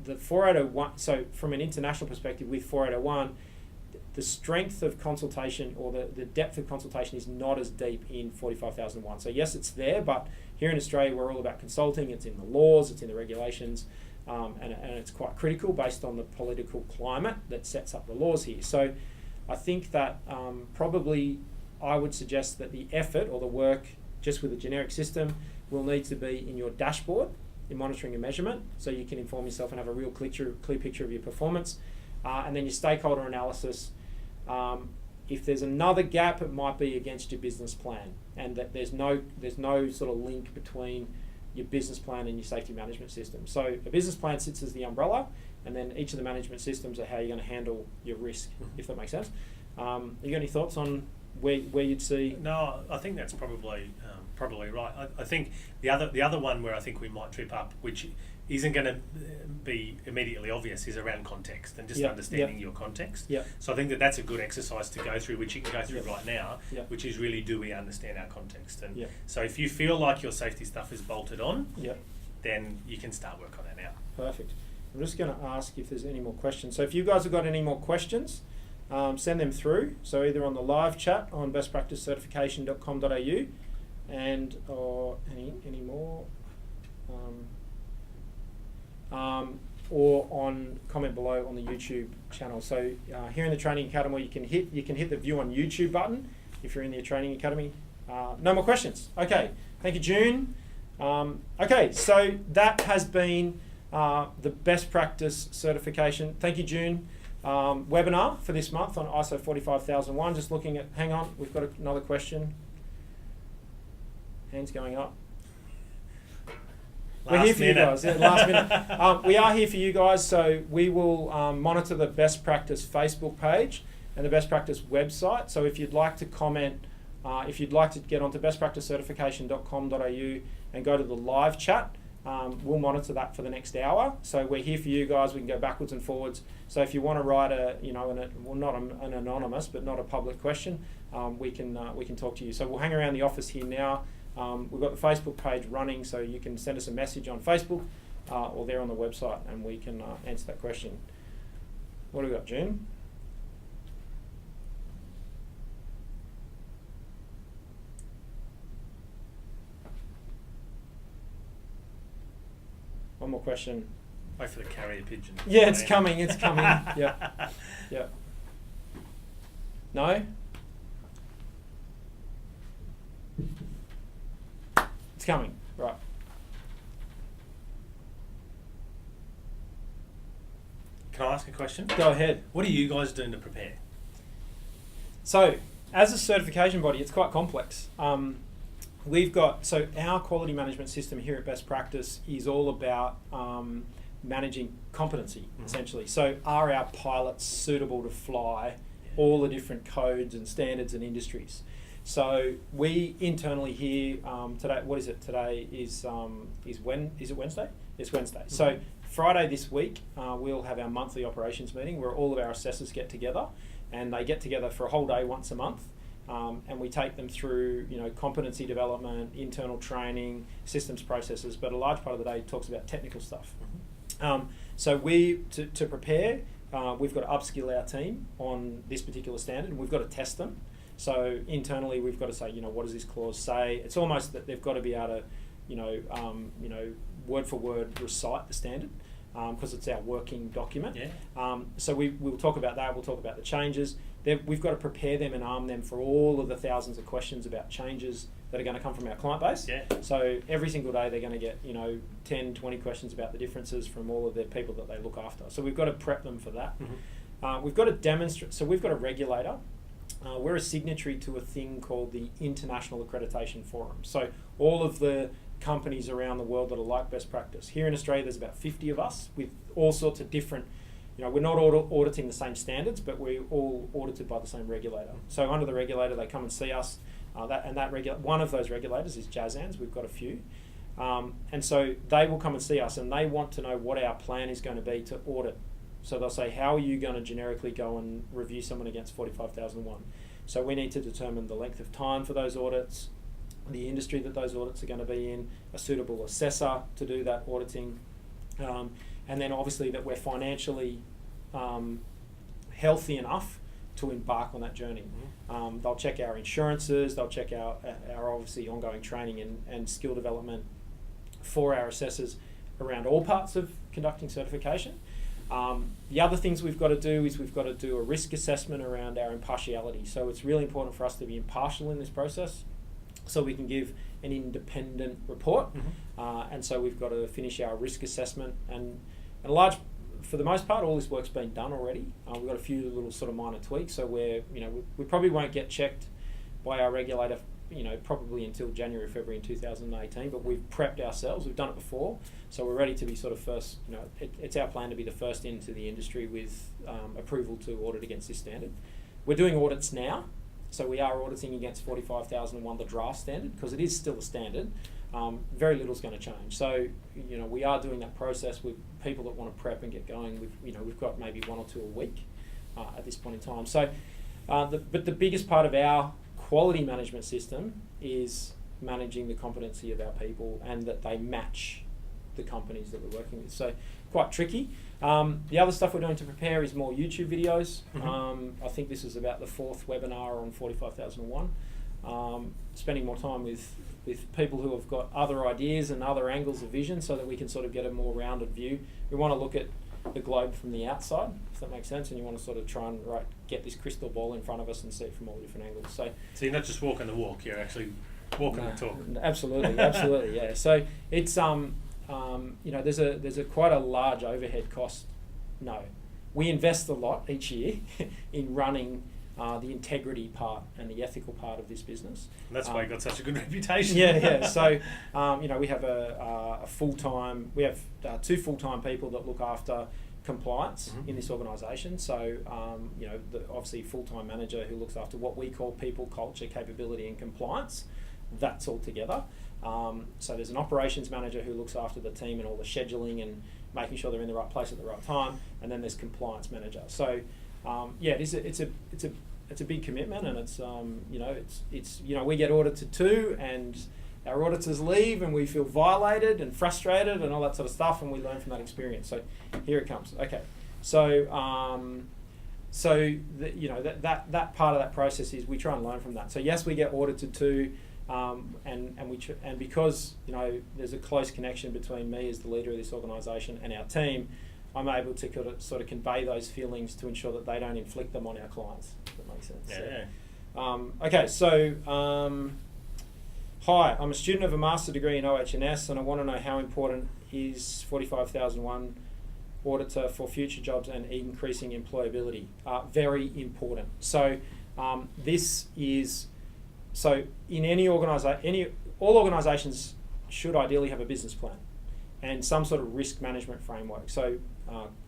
the 4801, so from an international perspective with 4801, the strength of consultation or the depth of consultation is not as deep in 45001. So yes, it's there, but here in Australia, we're all about consulting. It's in the laws, it's in the regulations, and it's quite critical based on the political climate that sets up the laws here. So I think that probably I would suggest that the effort or the work just with a generic system will need to be in your dashboard in monitoring and measurement, so you can inform yourself and have a real clear picture of your performance. And then your stakeholder analysis. If there's another gap, it might be against your business plan, and that there's no sort of link between your business plan and your safety management system. So a business plan sits as the umbrella, and then each of the management systems are how you're going to handle your risk, if that makes sense. You got any thoughts on where you'd see? No, I think that's probably right. I think the other one where I think we might trip up, which isn't going to be immediately obvious, is around context and just understanding your context. So I think that that's a good exercise to go through, which you can go through right now, which is really, do we understand our context? And so if you feel like your safety stuff is bolted on, then you can start work on that now. Perfect. I'm just going to ask if there's any more questions. So if you guys have got any more questions, send them through. So either on the live chat on bestpracticecertification.com.au and or any more. Or on comment below on the YouTube channel. So here in the Training Academy, you can hit the view on YouTube button if you're in the Training Academy. No more questions. Okay, thank you, June. Okay, so that has been the Best Practice Certification. Thank you, June. Webinar for this month on ISO 45001. Just looking at, hang on, we've got another question. Hands going up. We're here for you guys. Last minute. We are here for you guys, so we will monitor the Best Practice Facebook page and the Best Practice website. So if you'd like to comment, if you'd like to get onto bestpracticecertification.com.au and go to the live chat, we'll monitor that for the next hour. So we're here for you guys. We can go backwards and forwards. So if you want to write not an anonymous, but not a public question, we can talk to you. So we'll hang around the office here now. We've got the Facebook page running, so you can send us a message on Facebook or there on the website, and we can answer that question. What do we got, June? One more question. Wait for the carrier pigeon. Yeah, it's coming. It's coming. Yeah. No? It's coming. Right. Can I ask a question? Go ahead. What are you guys doing to prepare? So, as a certification body, it's quite complex. We've got, so our quality management system here at Best Practice is all about managing competency, essentially. So are our pilots suitable to fly all the different codes and standards and industries? So we internally here, today, what is it? Today is it Wednesday? It's Wednesday. So Friday this week, we'll have our monthly operations meeting where all of our assessors get together, and they get together for a whole day once a month. And we take them through, competency development, internal training, systems processes, but a large part of the day talks about technical stuff. So to prepare, we've got to upskill our team on this particular standard, and we've got to test them. So internally, we've got to say, what does this clause say? It's almost that they've got to be able to, word for word recite the standard, because it's our working document. So we'll talk about that. We'll talk about the changes. We've got to prepare them and arm them for all of the thousands of questions about changes that are going to come from our client base. So every single day they're going to get 10, 20 questions about the differences from all of the people that they look after. So we've got to prep them for that. We've got to demonstrate. So we've got a regulator. We're a signatory to a thing called the International Accreditation Forum. So all of the companies around the world that are like Best Practice. Here in Australia, there's about 50 of us with all sorts of different. We're not auditing the same standards, but we're all audited by the same regulator. So under the regulator, they come and see us. One of those regulators is JASANS. We've got a few. And so they will come and see us, and they want to know what our plan is going to be to audit So they'll say, how are you going to generically go and review someone against 45,001? So we need to determine the length of time for those audits, the industry that those audits are going to be in, a suitable assessor to do that auditing, and then obviously that we're financially healthy enough to embark on that journey. They'll check our insurances, they'll check our obviously ongoing training and skill development for our assessors around all parts of conducting certification. The other things we've got to do is we've got to do a risk assessment around our impartiality. So it's really important for us to be impartial in this process so we can give an independent report. And so we've got to finish our risk assessment, and for the most part, all this work's been done already. We've got a few little sort of minor tweaks, so we probably won't get checked by our regulator, probably until January, February in 2018, but we've prepped ourselves, we've done it before, so we're ready to be sort of first, it's our plan to be the first into the industry with approval to audit against this standard. We're doing audits now, so we are auditing against 45,001, the draft standard, because it is still a standard. Very little's going to change. So, we are doing that process with people that want to prep and get going. We've got maybe 1 or 2 a week at this point in time. So, but the biggest part of our quality management system is managing the competency of our people and that they match the companies that we're working with. So, quite tricky. The other stuff we're doing to prepare is more YouTube videos. I think this is about the 4th webinar on 45,001. Spending more time with people who have got other ideas and other angles of vision so that we can sort of get a more rounded view. We want to look at the globe from the outside, if that makes sense, and you want to sort of try and get this crystal ball in front of us and see it from all different angles. So you're not just walking the walk, you're actually walking the talk. Absolutely, yeah. So it's there's a quite a large overhead cost. No, we invest a lot each year in running the integrity part and the ethical part of this business. And that's why you got such a good reputation. Yeah. So, we have a full-time. We have 2 full-time people that look after compliance in this organisation. So, obviously full-time manager who looks after what we call people, culture, capability, and compliance. That's all together. So there's an operations manager who looks after the team and all the scheduling and making sure they're in the right place at the right time. And then there's compliance manager. So. It's a big commitment, and it's we get audited too, and our auditors leave, and we feel violated and frustrated and all that sort of stuff, and we learn from that experience. So here it comes. Okay, so that part of that process is we try and learn from that. So yes, we get audited too, and because there's a close connection between me as the leader of this organisation and our team. I'm able to sort of convey those feelings to ensure that they don't inflict them on our clients, if that makes sense. Hi, I'm a student of a master's degree in OH&S, and I want to know how important is 45,001 auditor for future jobs and increasing employability. Very important. So this is, in any organisation, all organisations should ideally have a business plan and some sort of risk management framework. So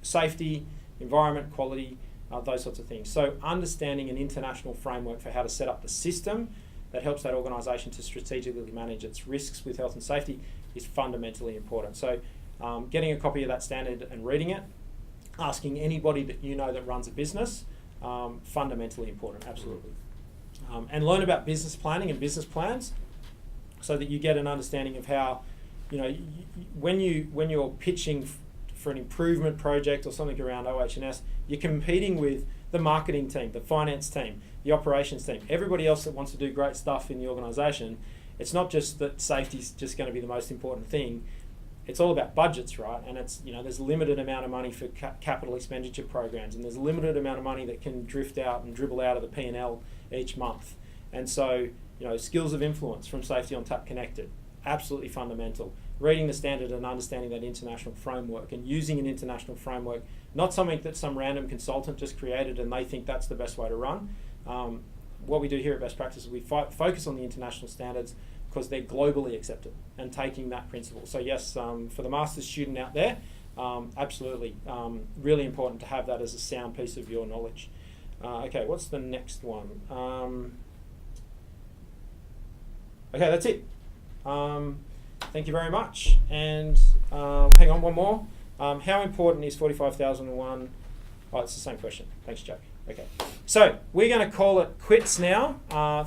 safety, environment, quality, those sorts of things. So understanding an international framework for how to set up the system that helps that organisation to strategically manage its risks with health and safety is fundamentally important. So getting a copy of that standard and reading it, asking anybody that that runs a business, fundamentally important, absolutely. And learn about business planning and business plans so that you get an understanding of how, when you're pitching for an improvement project or something around OH&S, you're competing with the marketing team, the finance team, the operations team, everybody else that wants to do great stuff in the organisation. It's not just that safety's just going to be the most important thing. It's all about budgets, right? And it's there's a limited amount of money for capital expenditure programs, and there's a limited amount of money that can drift out and dribble out of the P&L each month. And so skills of influence from Safety on Tap Connected, absolutely fundamental. Reading the standard and understanding that international framework and using an international framework, not something that some random consultant just created and they think that's the best way to run. What we do here at Best Practice is we focus on the international standards because they're globally accepted and taking that principle. So yes, for the master's student out there, absolutely, really important to have that as a sound piece of your knowledge. Okay, what's the next one? Okay, that's it. Thank you very much. And hang on, one more. How important is 45,001 Oh, it's the same question. Thanks, Jack. Okay. So we're going to call it quits now.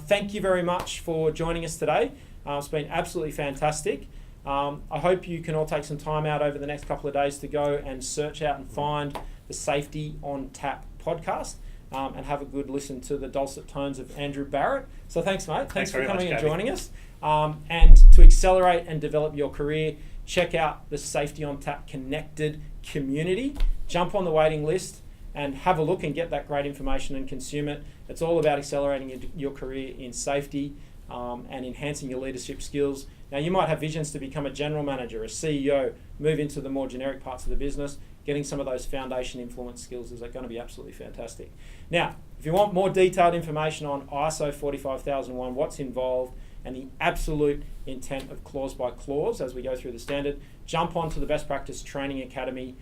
Thank you very much for joining us today. It's been absolutely fantastic. I hope you can all take some time out over the next couple of days to go and search out and find the Safety on Tap podcast and have a good listen to the dulcet tones of Andrew Barrett. So thanks, mate. Thanks for coming and joining us. And to accelerate and develop your career, check out the Safety on Tap Connected community. Jump on the waiting list and have a look and get that great information and consume it. It's all about accelerating your career in safety and enhancing your leadership skills. Now, you might have visions to become a general manager, a CEO, move into the more generic parts of the business. Getting some of those foundation influence skills is going to be absolutely fantastic. Now, if you want more detailed information on ISO 45001, what's involved, and the absolute intent of clause by clause as we go through the standard, jump onto the Best Practice Training Academy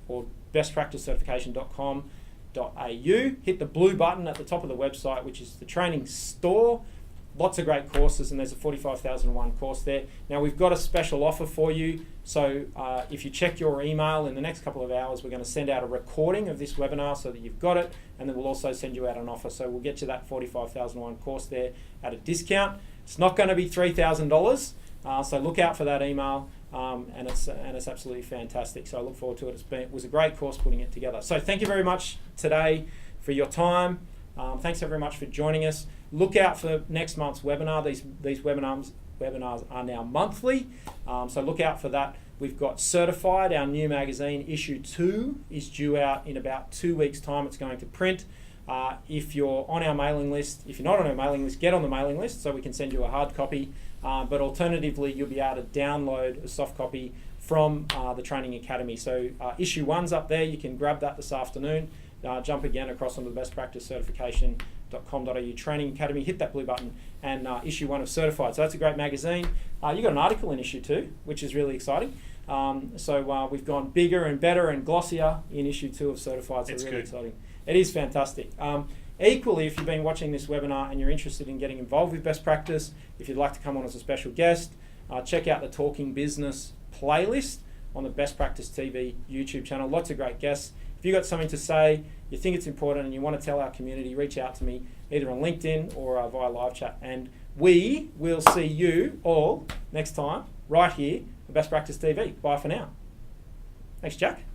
or bestpracticecertification.com.au. Hit the blue button at the top of the website, which is the training store. Lots of great courses, and there's a 45,001 course there. Now, we've got a special offer for you. So if you check your email in the next couple of hours, we're going to send out a recording of this webinar so that you've got it, and then we'll also send you out an offer. So we'll get you that 45,001 course there at a discount. It's not going to be $3,000, so look out for that email, and it's absolutely fantastic. So I look forward to it. It was a great course putting it together. So thank you very much today for your time. Thanks very much for joining us. Look out for next month's webinar. These webinars are now monthly, so look out for that. We've got Certified, our new magazine. Issue 2 is due out in about 2 weeks' time. It's going to print. If you're on our mailing list, if you're not on our mailing list, get on the mailing list so we can send you a hard copy. But alternatively, you'll be able to download a soft copy from the Training Academy. So issue 1's up there. You can grab that this afternoon. Jump again across onto the bestpracticecertification.com.au Training Academy, hit that blue button, and issue 1 of Certified. So that's a great magazine. You got an article in issue 2, which is really exciting. So we've gone bigger and better and glossier in issue 2 of Certified. So it's really exciting. It is fantastic. Equally, if you've been watching this webinar and you're interested in getting involved with Best Practice, if you'd like to come on as a special guest, check out the Talking Business playlist on the Best Practice TV YouTube channel. Lots of great guests. If you've got something to say, you think it's important and you want to tell our community, reach out to me either on LinkedIn or via live chat. And we will see you all next time right here on Best Practice TV. Bye for now. Thanks, Jack.